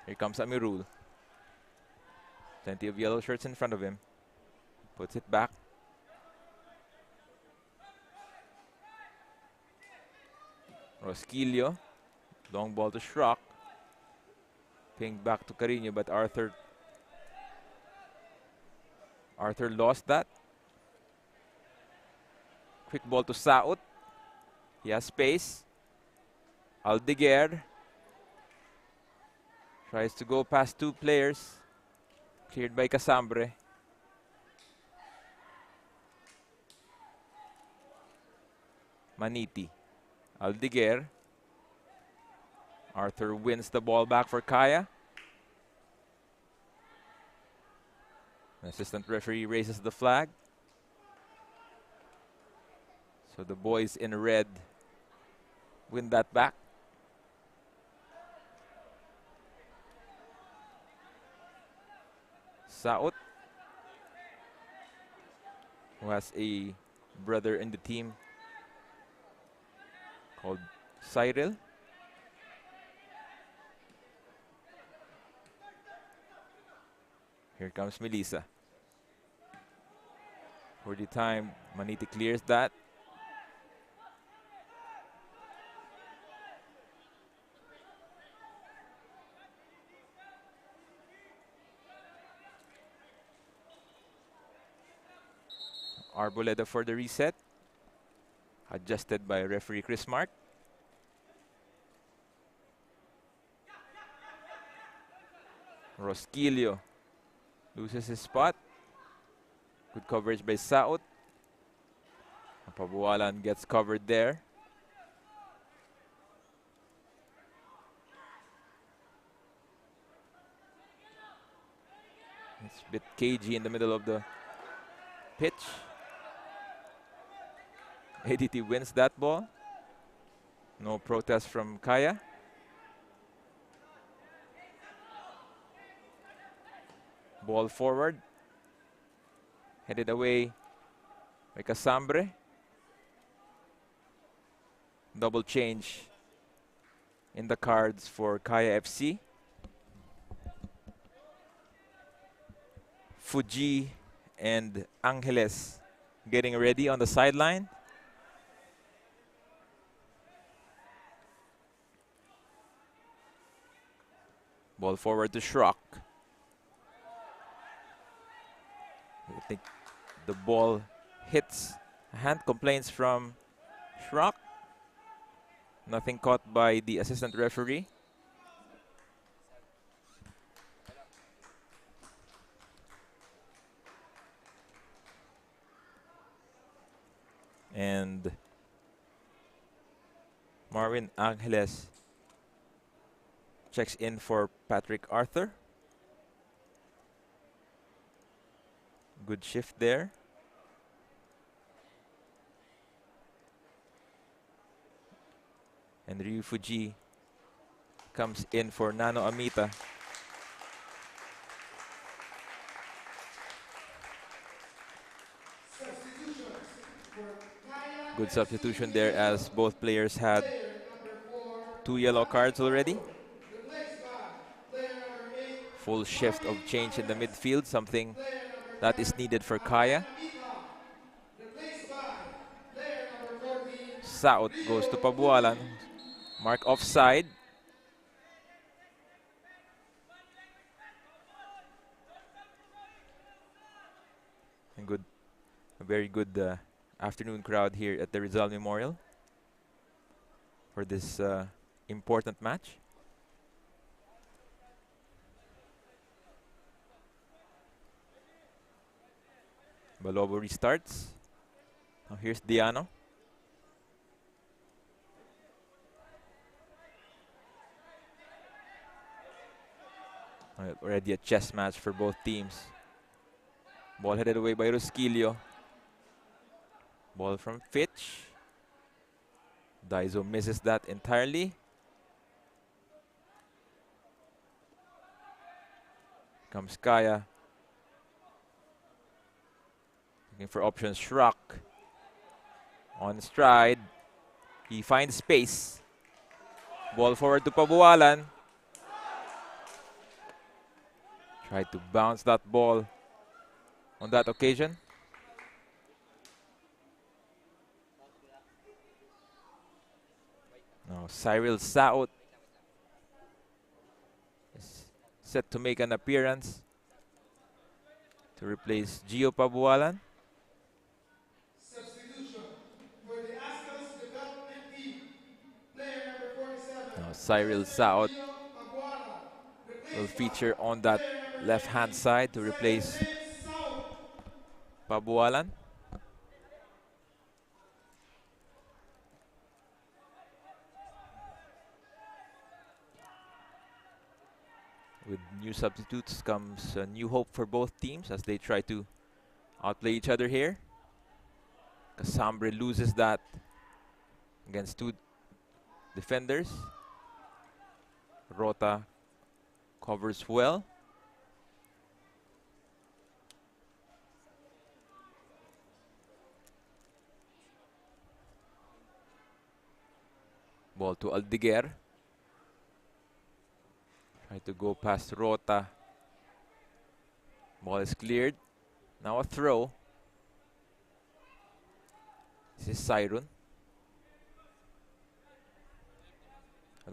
Here comes Amirul. Plenty of yellow shirts in front of him. Puts it back. Rosquillo. Long ball to Schrock. Ping back to Carino, but Arthur lost that. Quick ball to Saut. He has space. Aldeguer tries to go past 2 players. Cleared by Casambre. Maniti. Aldeguer. Arthur wins the ball back for Kaya. Assistant referee raises the flag. So the boys in red win that back. Saut, who has a brother in the team called Cyril. Here comes Melissa. For the time, Maniti clears that. Arboleda for the reset. Adjusted by referee Chris Mark. Rosquillo loses his spot. Good coverage by Saut. Pabualan gets covered there. It's a bit cagey in the middle of the pitch. ADT wins that ball. No protest from Kaya. Ball forward. Headed away by Casambre. Double change in the cards for Kaya FC. Fuji and Angeles getting ready on the sideline. Ball forward to Schrock. I think the ball hits hand. Complaints from Schrock. Nothing caught by the assistant referee. And Marvin Angeles checks in for Patrick Arthur. Good shift there. And Ryu Fuji comes in for Nano Amita. Good substitution there as both players had 2 yellow cards already. Full shift of change in the midfield, something that is needed for Kaya. Saut goes to Pabualan. Mark offside. A very good afternoon crowd here at the Rizal Memorial for this important match. Balobo restarts. Now here's Diano. Already a chess match for both teams. Ball headed away by Rosquillo. Ball from Fitch. Daiso misses that entirely. Comes Kaya. Looking for options. Shrock. On stride. He finds space. Ball forward to Pabualan. Tried to bounce that ball on that occasion. Now Cyril Saot is set to make an appearance to replace Gio Pabualan. Substitution for the Azkals development team. Player number 47. Now Cyril Saot Gio Aguara. will feature on that left-hand side to replace Pabualan. With new substitutes comes a new hope for both teams as they try to outplay each other here. Casambre loses that against two defenders. Rota covers well. Ball to Aldiguer. Try to go past Rota. Ball is cleared. Now a throw. This is Cyrun.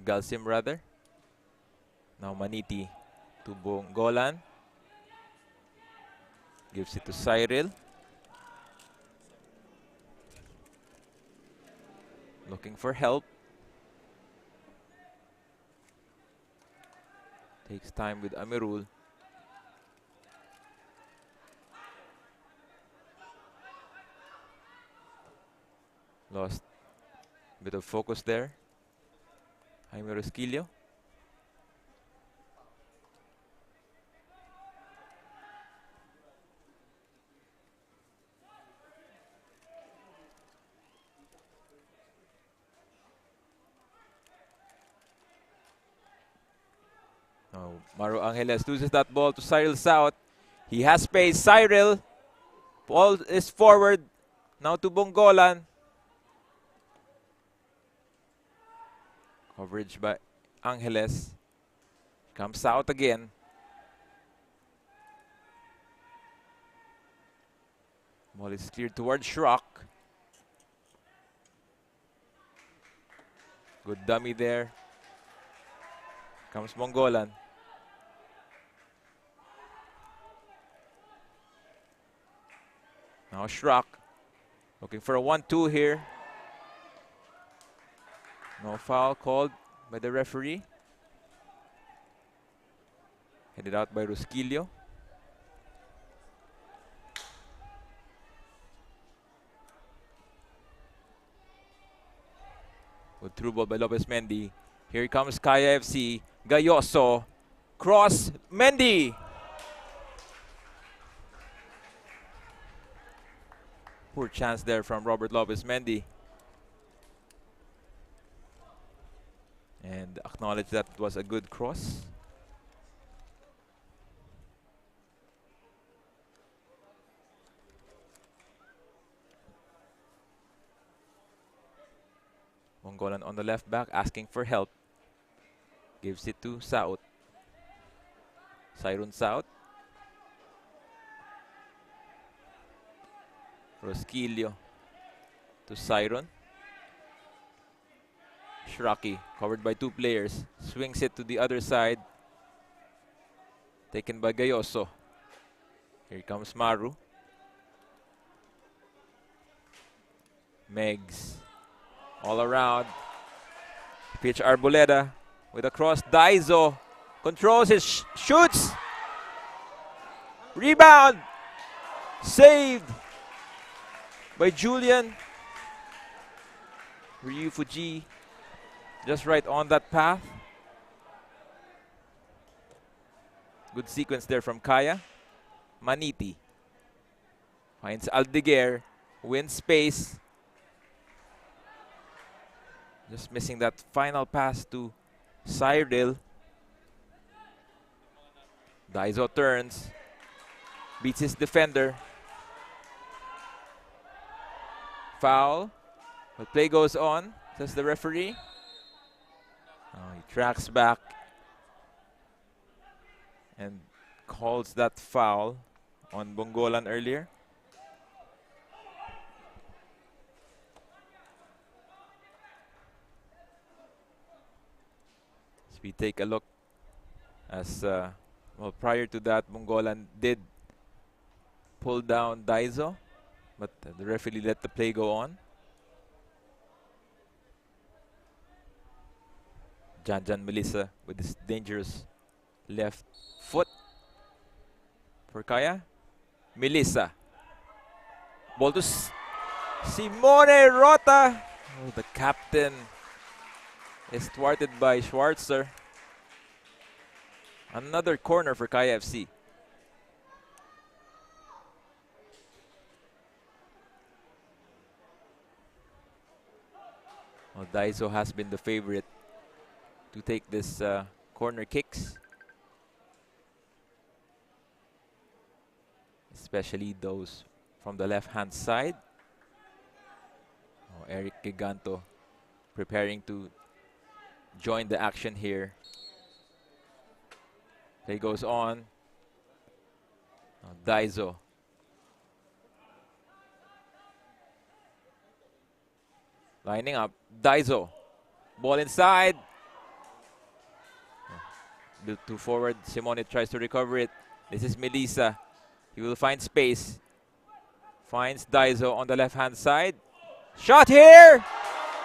Galsim rather. Now Maniti to Bongolan. Gives it to Cyril. Looking for help. Takes time with Amirul. Lost a bit of focus there. Jaime Rosquillo. Now Maru Angeles loses that ball to Cyril South. He has space. Cyril. Ball is forward. Now to Bongolan. Coverage by Angeles. Comes out again. Ball is cleared towards Shrock. Good dummy there. Comes Bongolan. Now Shrock. Looking for a 1-2 here. No foul called by the referee. Headed out by Rosquillo. Good through ball by Lopez Mendy. Here comes Kaya FC. Gayoso. Cross. Mendy. Poor chance there from Robert Lopez Mendy. And acknowledge that it was a good cross. Bongolan on the left back asking for help. Gives it to Saut. Cyrun Saut. Rosquillo to Cyrun. Shraki covered by two players. Swings it to the other side. Taken by Gayoso. Here comes Maru. Megs all around. Pitch Arboleda with a cross. Daizo controls his shoots. Rebound. Saved by Julian. Ryu Fuji just right on that path. Good sequence there from Kaya. Maniti finds Aldeguer, wins space. Just missing that final pass to Cyril. Daizo turns, beats his defender. Foul, but play goes on, says the referee. Oh, he tracks back and calls that foul on Bongolan earlier. As we take a look, as well, prior to that, Bongolan did pull down Daizo, but the referee let the play go on. Janjan Melissa with this dangerous left foot for Kaya. Melissa. Ball to Simone Rota. Oh, the captain is thwarted by Schwarzer. Another corner for Kaya FC. Well, Daizo has been the favorite to take this corner kicks, especially those from the left-hand side. Oh, Eric Giganto preparing to join the action here. Play goes on. Oh, Daizo. Lining up. Daizo. Ball inside. Built two forward. Simone tries to recover it. This is Melissa. He will find space. Finds Daizo on the left-hand side. Shot here!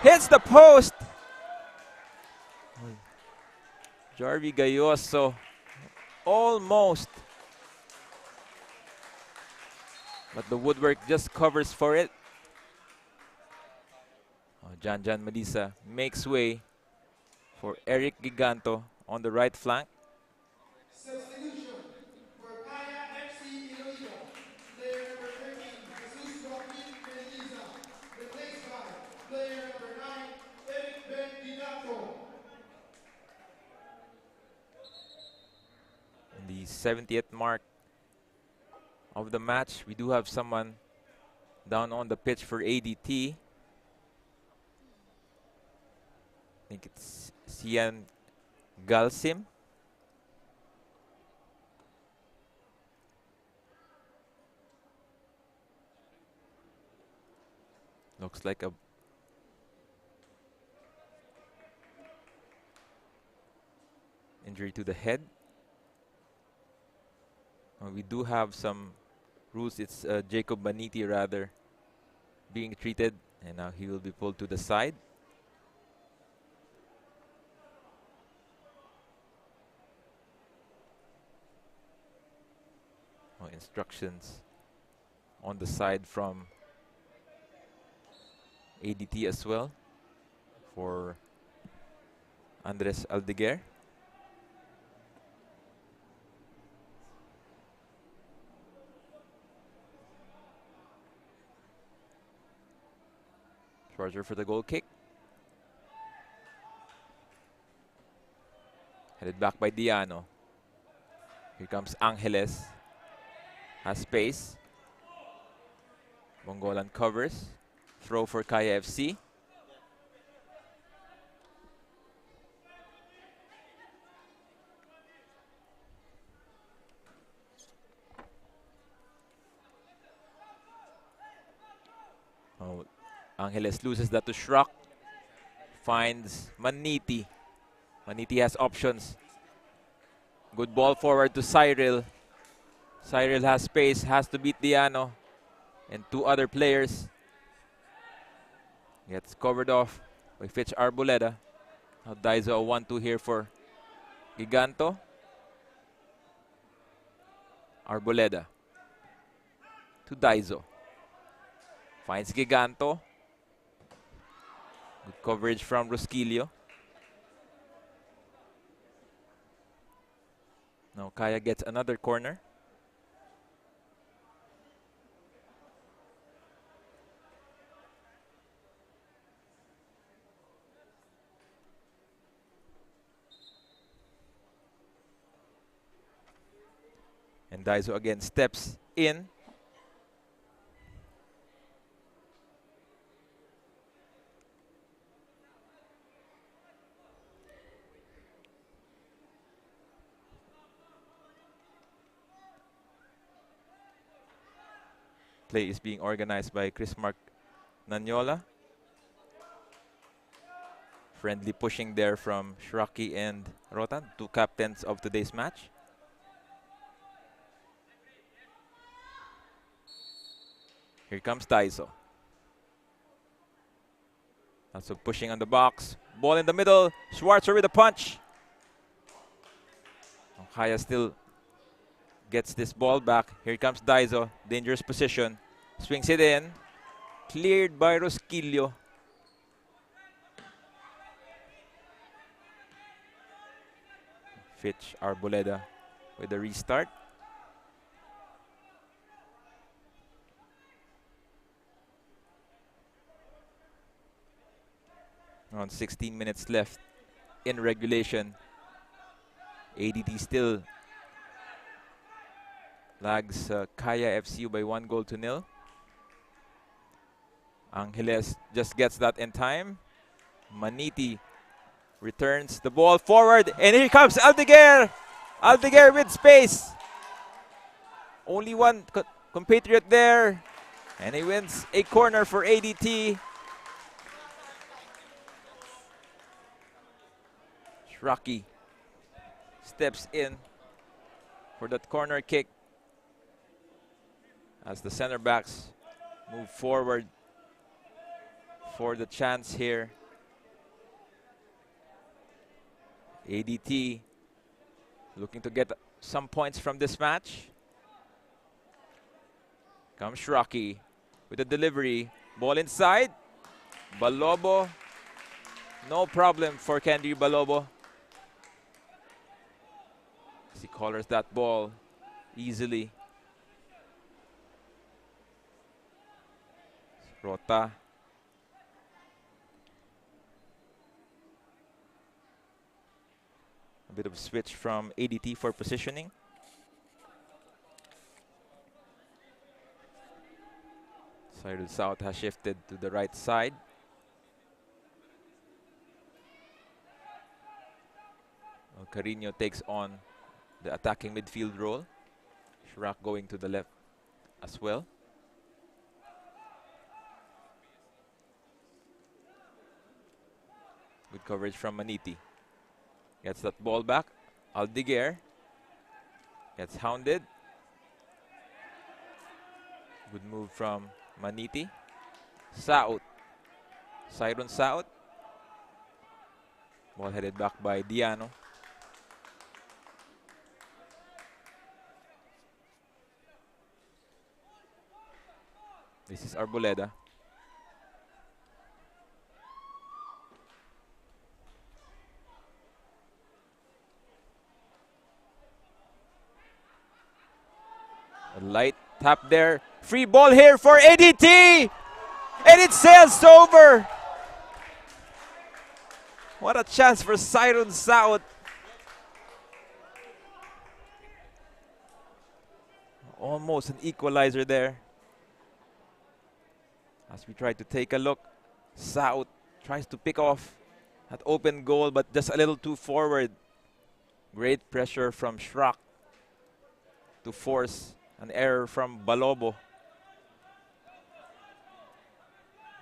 Hits the post! Jarvi Gayoso. Almost. But the woodwork just covers for it. Oh, Janjan Melissa makes way for Eric Giganto on the right flank. Substitution for Kaya FC-Iloilo. Player number 13, Jesus Joaquin Melisa. Replaced by player number 9, Eric Ben Giganto. In the 70th mark of the match, we do have someone down on the pitch for ADT. I think it's Sian Galsim. Looks like a injury to the head. We do have some rules. It's Jacob Maniti rather being treated, and now he will be pulled to the side. Instructions on the side from ADT as well for Andres Aldeguer. Schwarzer for the goal kick. Headed back by Diano. Here comes Angeles. Has space. Bongolan covers. Throw for Kaya FC. Oh, Angeles loses that to Shrock. Finds Maniti. Maniti has options. Good ball forward to Cyril. Cyril has space, has to beat Diano and two other players. Gets covered off by Fitch Arboleda. Now Daiso a 1-2 here for Giganto. Arboleda to Daiso. Finds Giganto. Good coverage from Rosquillo. Now Kaya gets another corner. And Daiso again steps in. Play is being organized by Chris Mark Nanyola. Friendly pushing there from Shraki and Rotan, two captains of today's match. Here comes Daiso. Also pushing on the box. Ball in the middle. Schwarzer with a punch. Kaya still gets this ball back. Here comes Daiso. Dangerous position. Swings it in. Cleared by Rosquillo. Fitch Arboleda with a restart. Around 16 minutes left in regulation. ADT still lags Kaya FCU by 1-0. Angeles just gets that in time. Maniti returns the ball forward, and here comes Aldeguer. Aldeguer with space. Only one compatriot there, and he wins a corner for ADT. Shraki steps in for that corner kick as the center backs move forward for the chance here. ADT looking to get some points from this match. Comes Shraki with a delivery. Ball inside. Balobo. No problem for Candy Balobo. He collars that ball easily. Rota. A bit of a switch from ADT for positioning. Cyril South has shifted to the right side. Carino takes on the attacking midfield role. Shrak going to the left as well. Good coverage from Maniti. Gets that ball back. Aldeguer gets hounded. Good move from Maniti. Saut. Siron Saut. Ball headed back by Diano. This is Arboleda. A light tap there. Free ball here for ADT! And it sails over! What a chance for Siron Saut. Almost an equalizer there. As we try to take a look, Saut tries to pick off that open goal, but just a little too forward. Great pressure from Shrak to force an error from Balobo.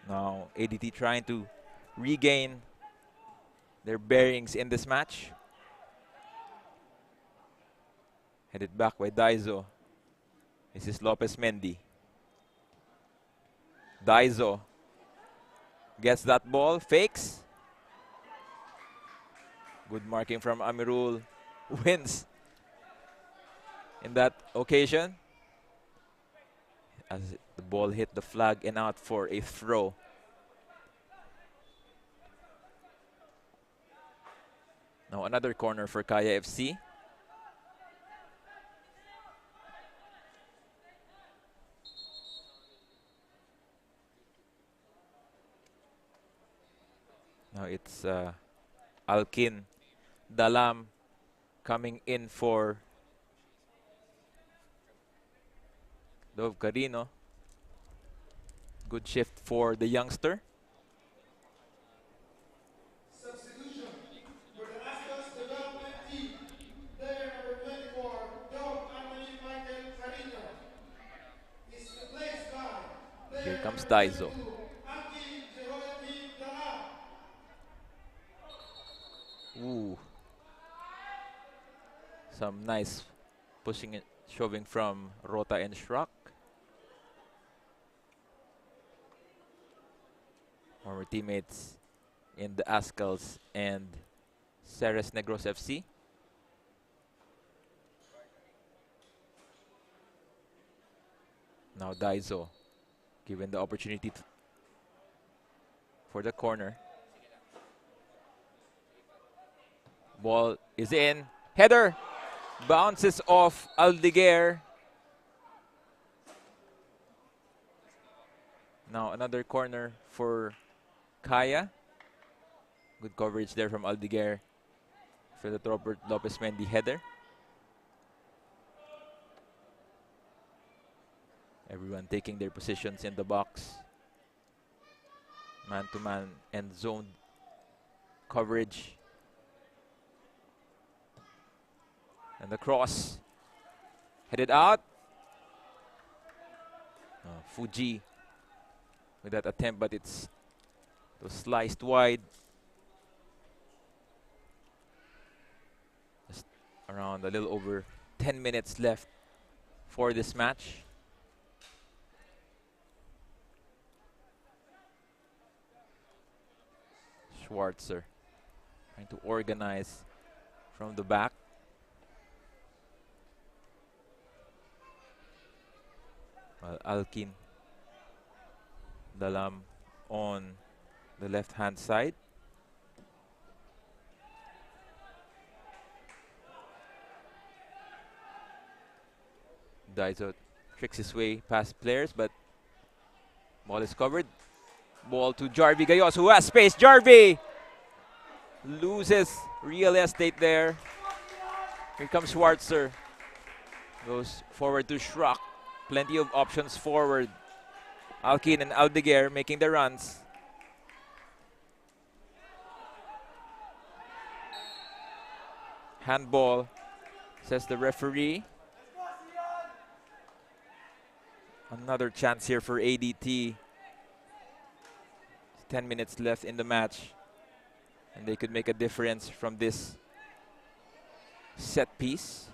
Now ADT trying to regain their bearings in this match. Headed back by Daiso. This is Lopez Mendy. Daiso Gets that ball, fakes. Good marking from Amirul. Wins in that occasion. As the ball hit the flag and out for a throw. Now another corner for Kaya FC. Now it's Alkin Dalam coming in for Dov Carino. Good shift for the youngster. Substitution for the Azkals development team. Player number 24, Dog Anthony Michael Carino, is replaced by Here player comes number Daizo. 22, Aki Jehoiakim Dala. Ooh. Some nice pushing it, shoving from Rota and Shrak. Former teammates in the Azkals and Ceres Negros FC. Now Daizo given the opportunity for the corner. Ball is in. Header bounces off Aldiguer. Now another corner for Kaya. Good coverage there from Aldiguer for the Robert Lopez Mendy header. Everyone taking their positions in the box. Man-to-man and zone coverage. And the cross headed out. Fuji with that attempt, but it was sliced wide. Just around a little over 10 minutes left for this match. Schwarzer trying to organize from the back. Alkin Dalam on the left-hand side. Daizo tricks his way past players, but ball is covered. Ball to Jarvi Gayos, who has space. Jarvi loses real estate there. Here comes Schwarzer. Goes forward to Shrak. Plenty of options forward. Alkin and Aldiguer making the runs. Handball, says the referee. Another chance here for ADT. 10 minutes left in the match. And they could make a difference from this set piece.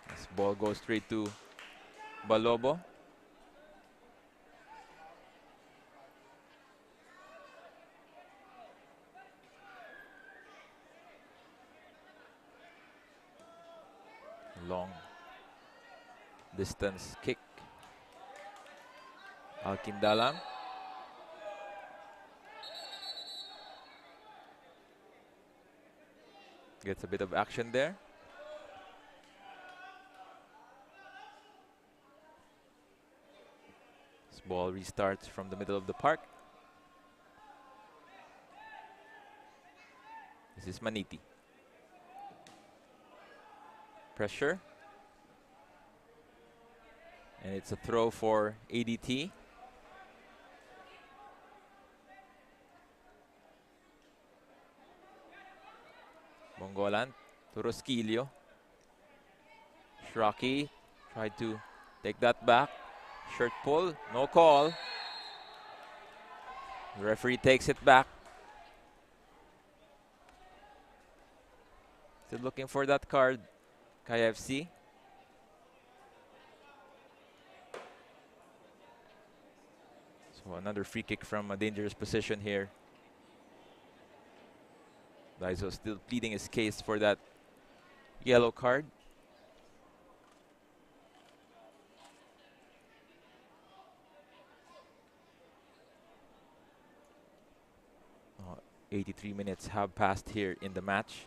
This ball goes straight to Balobo. Long distance kick. Alkin Dalam. Gets a bit of action there. This ball restarts from the middle of the park. This is Maniti. Pressure. And it's a throw for ADT. Bongolan to Rosquillo. Shraki tried to take that back. Shirt pull, no call. The referee takes it back. Still looking for that card, KFC. So another free kick from a dangerous position here. Daiso still pleading his case for that yellow card. 83 minutes have passed here in the match.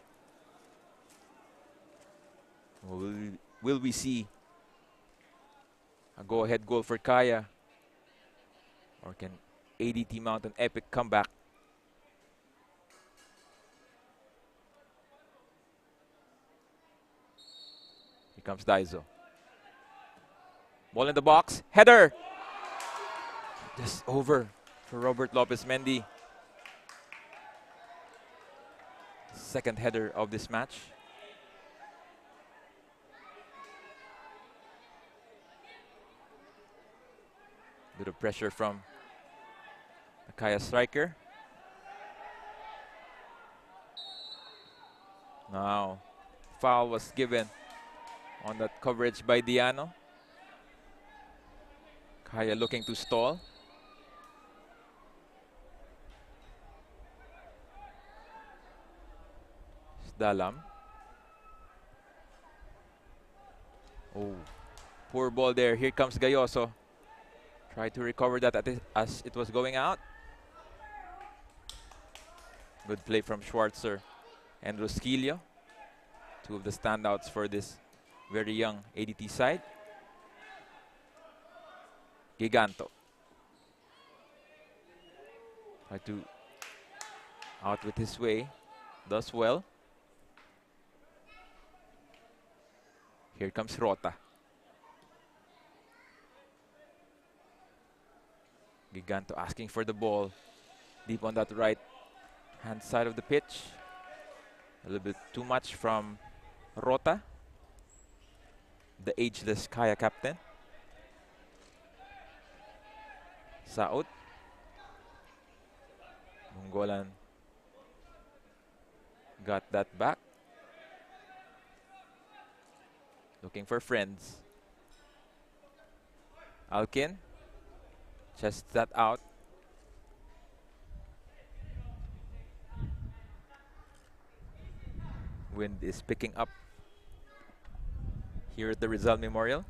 Will we see a go-ahead goal for Kaya? Or can ADT mount an epic comeback? Here comes Daiso. Ball in the box. Header! Just over for Robert Lopez Mendy. Second header of this match. Bit of pressure from the Kaya striker. Now, foul was given on that coverage by Diano. Kaya looking to stall. Dalam. Oh, poor ball there. Here comes Gayoso. Try to recover that as it was going out. Good play from Schwarzer and Rosquillo. Two of the standouts for this very young ADT side. Giganto. Try to out with his way. Does well. Here comes Rota. Giganto asking for the ball deep on that right hand side of the pitch. A little bit too much from Rota, the ageless Kaya captain. Saud. Mongolan got that back. Looking for friends. Alkin chests that out. Wind is picking up here at the Rizal Memorial.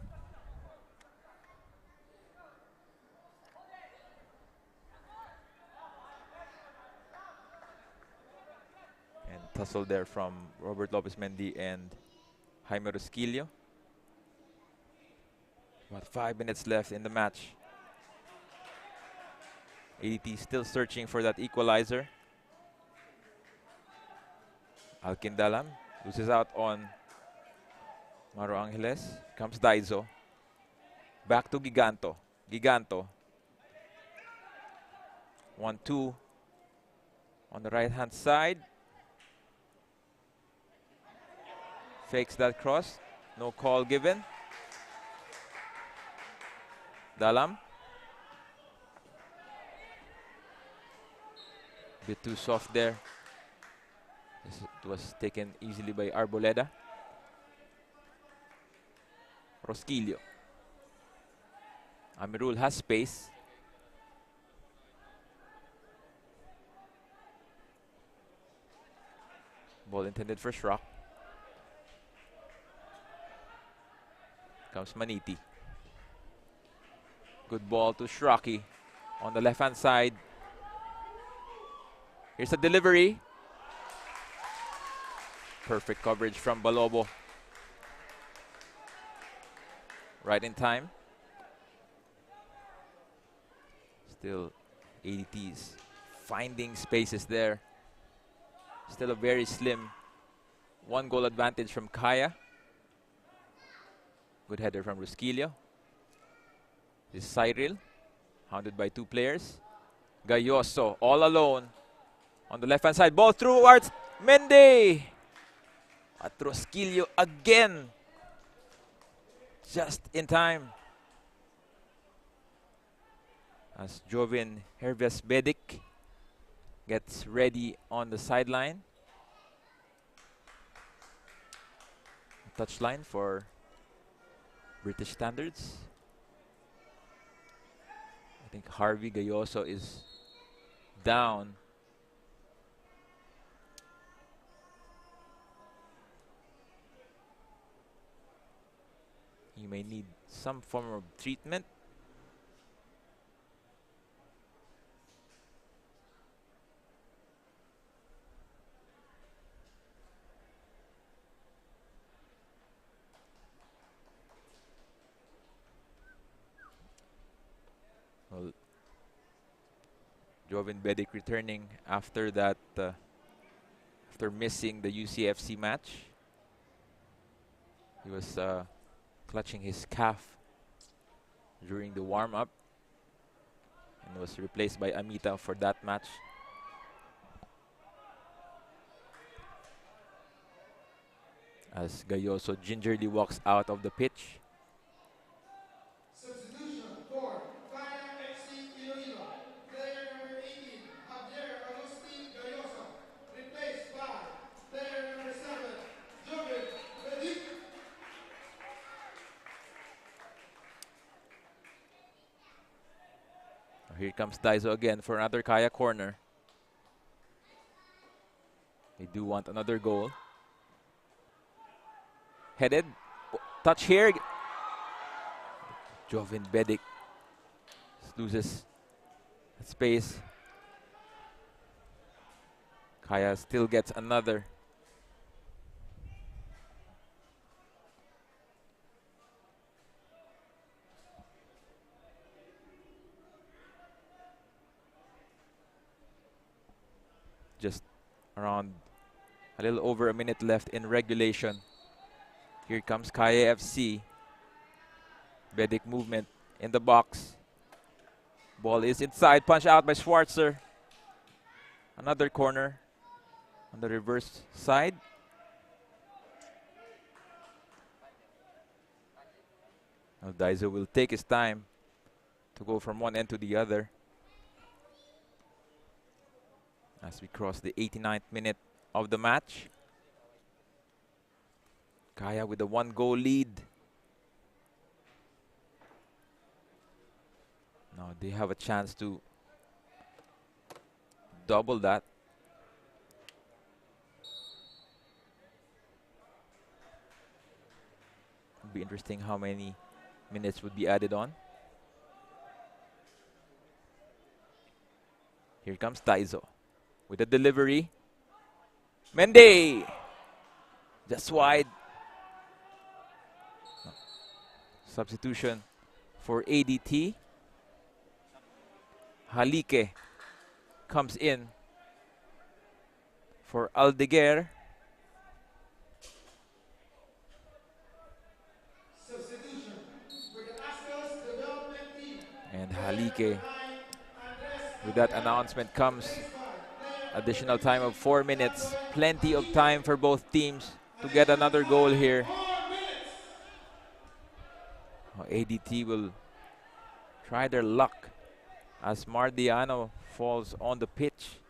And tussle there from Robert Lopez Mendy and Jaime Rosquillo. About 5 minutes left in the match. ADT still searching for that equalizer. Alkin Dalam loses out on Maro Angeles. Comes Daiso. Back to Giganto. Giganto. 1-2 on the right hand side. Fakes that cross. No call given. Dalam. Bit too soft there. It was taken easily by Arboleda. Rosquillo. Amirul has space. Ball intended for Shrock. Comes Maniti. Good ball to Shrocky on the left hand side. Here's a delivery. Perfect coverage from Balobo. Right in time. Still ADTs finding spaces there. Still a very slim 1-goal advantage from Kaya. Good header from Rosquillo. This is Cyril, hounded by 2 players. Gayoso all alone on the left hand side. Ball through towards Mende. At Rosquillo again. Just in time. As Jovin Herves Bedik gets ready on the sideline. Touchline for British standards. I think Harvey Gayoso is down. He may need some form of treatment. Well, Joven Bedic returning after that, after missing the UCFC match. He was clutching his calf during the warm-up and was replaced by Amita for that match. As Gayoso gingerly walks out of the pitch. Substitution for FC-Iloilo. Player number 18, Javier Agustin Gayoso. Replaced by player number 7, Joven Bedic. Here comes Daiso again for another Kaya corner. They do want another goal. Headed. Touch here. Joven Bedic loses space. Kaya still gets another. Just around a little over a minute left in regulation. Here comes Kaya FC. Bedic movement in the box. Ball is inside, punch out by Schwarzer. Another corner on the reverse side. Now Daiso will take his time to go from one end to the other. As we cross the 89th minute of the match. Kaya with a 1-goal lead. Now they have a chance to double that. It'll be interesting how many minutes would be added on. Here comes Daiso with a delivery. Mende! Just wide. Substitution for ADT. Halike comes in for Aldeguer. Substitution for the Azkals development team. And Halike, with that announcement comes additional time of 4 minutes. Plenty of time for both teams to get another goal here. ADT will try their luck as Mardiano falls on the pitch.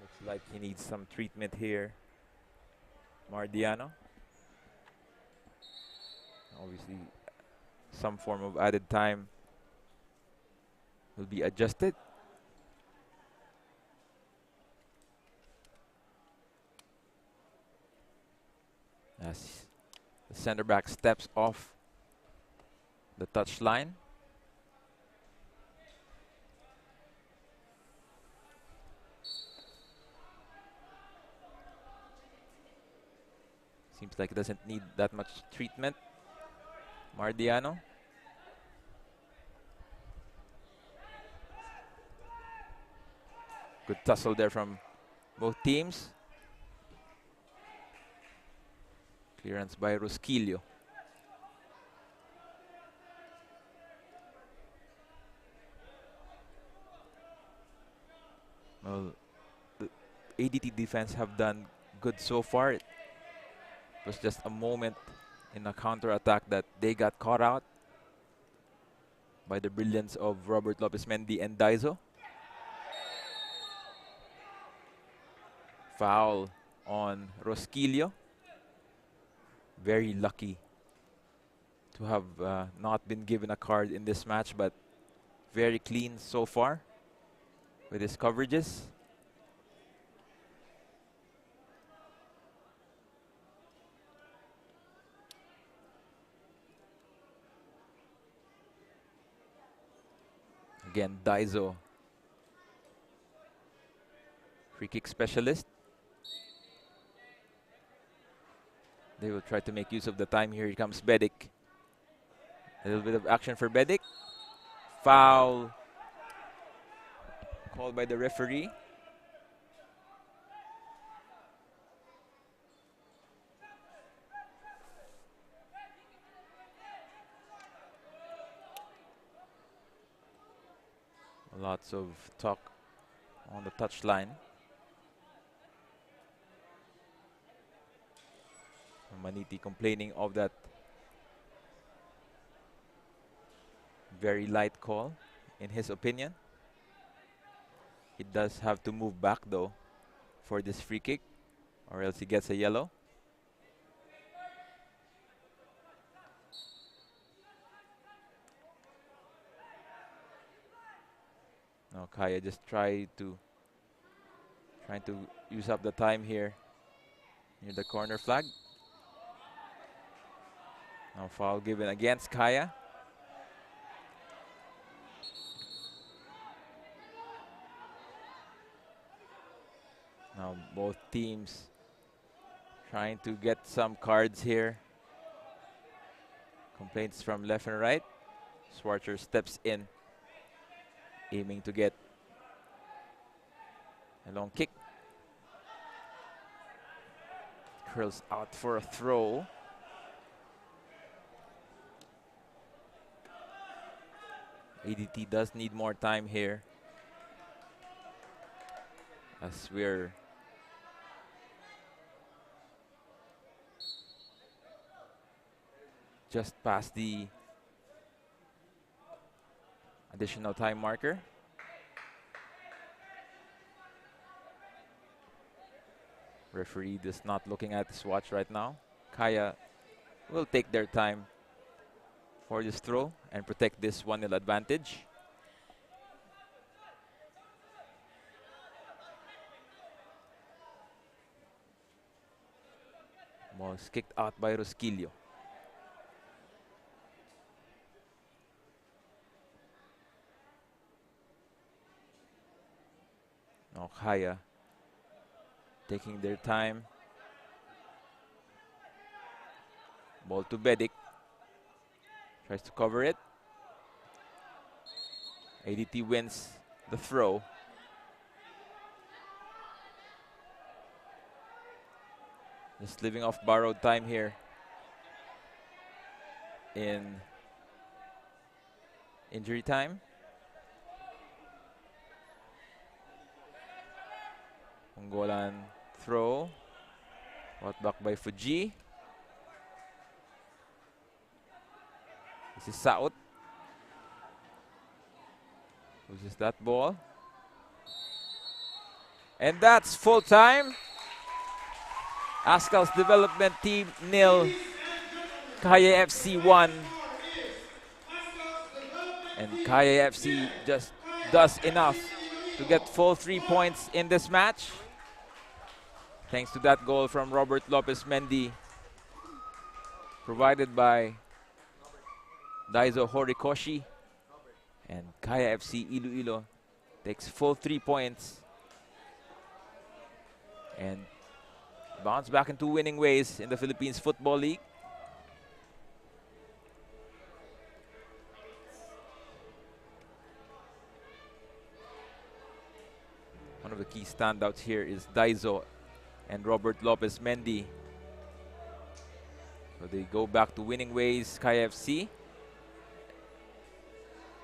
Looks like he needs some treatment here, Mardiano. Obviously, some form of added time will be adjusted. As the center back steps off the touch line. Seems like it doesn't need that much treatment. Mardiano. Good tussle there from both teams. Clearance by Rosquillo. Well, the ADT defense have done good so far. It was just a moment in a counter-attack that they got caught out by the brilliance of Robert Lopez Mendy and Daiso. Foul on Rosquillo. Very lucky to have not been given a card in this match, but very clean so far with his coverages. Again, Daiso, free kick specialist. They will try to make use of the time. Here comes Bedic. A little bit of action for Bedic. Foul called by the referee. Lots of talk on the touchline. Maniti complaining of that very light call, in his opinion. He does have to move back though for this free kick, or else he gets a yellow. Now Kaya just trying to use up the time here near the corner flag. Now foul given against Kaya. Now both teams trying to get some cards here. Complaints from left and right. Schwarzer steps in, aiming to get a long kick. Curls out for a throw. ADT does need more time here, as we're just past the additional time marker. Referee is not looking at his watch right now. Kaya will take their time for this throw and protect this 1-0 advantage. Ball is kicked out by Rosquillo. Now Kaya taking their time. Ball to Bedic. Tries to cover it. ADT wins the throw. Just living off borrowed time here in injury time. Angolan throw. Brought back by Fuji. This is Saot. Loses that ball. And that's full time. Azkals development team 0. Kaya FC 1. And Kaya FC just does enough to get full 3 points in this match, thanks to that goal from Robert Lopez Mendy, provided by Daiso Horikoshi. And Kaya FC-Iloilo takes full 3 points and bounce back into winning ways in the Philippines Football League. One of the key standouts here is Daiso and Robert Lopez Mendy. So they go back to winning ways, Kaya FC,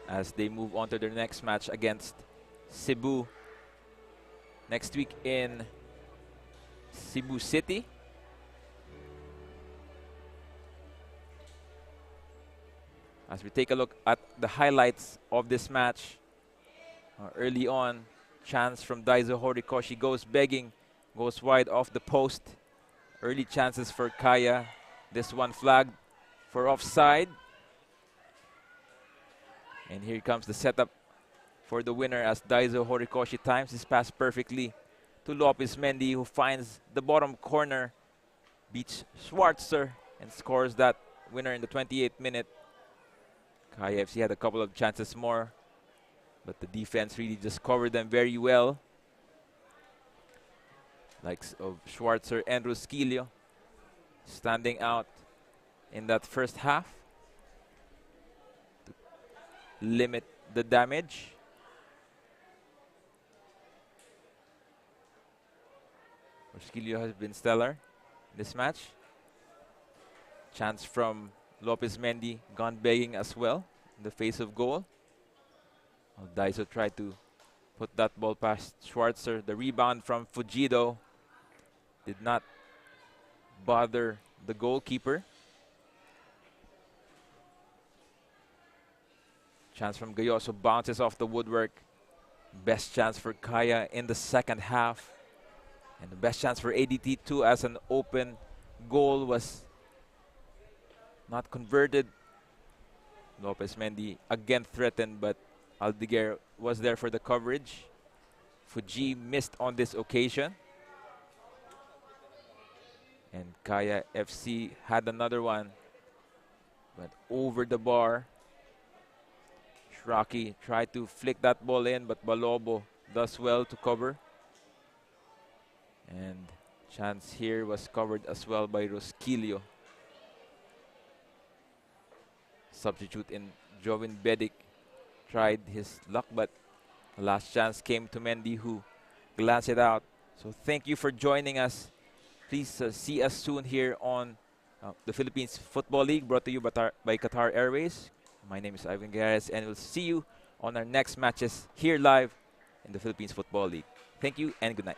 as they move on to their next match against Cebu next week in Cebu City. As we take a look at the highlights of this match, early on, chance from Daiso Horikoshi goes begging, goes wide off the post. Early chances for Kaya. This one flagged for offside. And here comes the setup for the winner as Daiso Horikoshi times his pass perfectly to Lopez Mendy, who finds the bottom corner, beats Schwarzer, and scores that winner in the 28th minute. Kaya FC had a couple of chances more, but the defense really just covered them very well. Likes of Schwarzer and Rusquillo standing out in that first half to limit the damage. Rusquillo has been stellar in this match. Chance from Lopez Mendy, gone begging as well in the face of goal. Well, Daiso tried to put that ball past Schwarzer. The rebound from Fujido did not bother the goalkeeper. Chance from Gayoso bounces off the woodwork. Best chance for Kaya in the second half. And the best chance for ADT too, as an open goal was not converted. Lopez Mendy again threatened, but Aldeguer was there for the coverage. Fuji missed on this occasion. And Kaya FC had another one, but over the bar. Shraki tried to flick that ball in, but Balobo does well to cover. And chance here was covered as well by Rusquillo. Substitute in Jovin Bedic tried his luck, but the last chance came to Mendy, who glanced it out. So thank you for joining us. Please see us soon here on the Philippines Football League, brought to you by Qatar Airways. My name is Ivan Guerres, and we'll see you on our next matches here live in the Philippines Football League. Thank you and good night.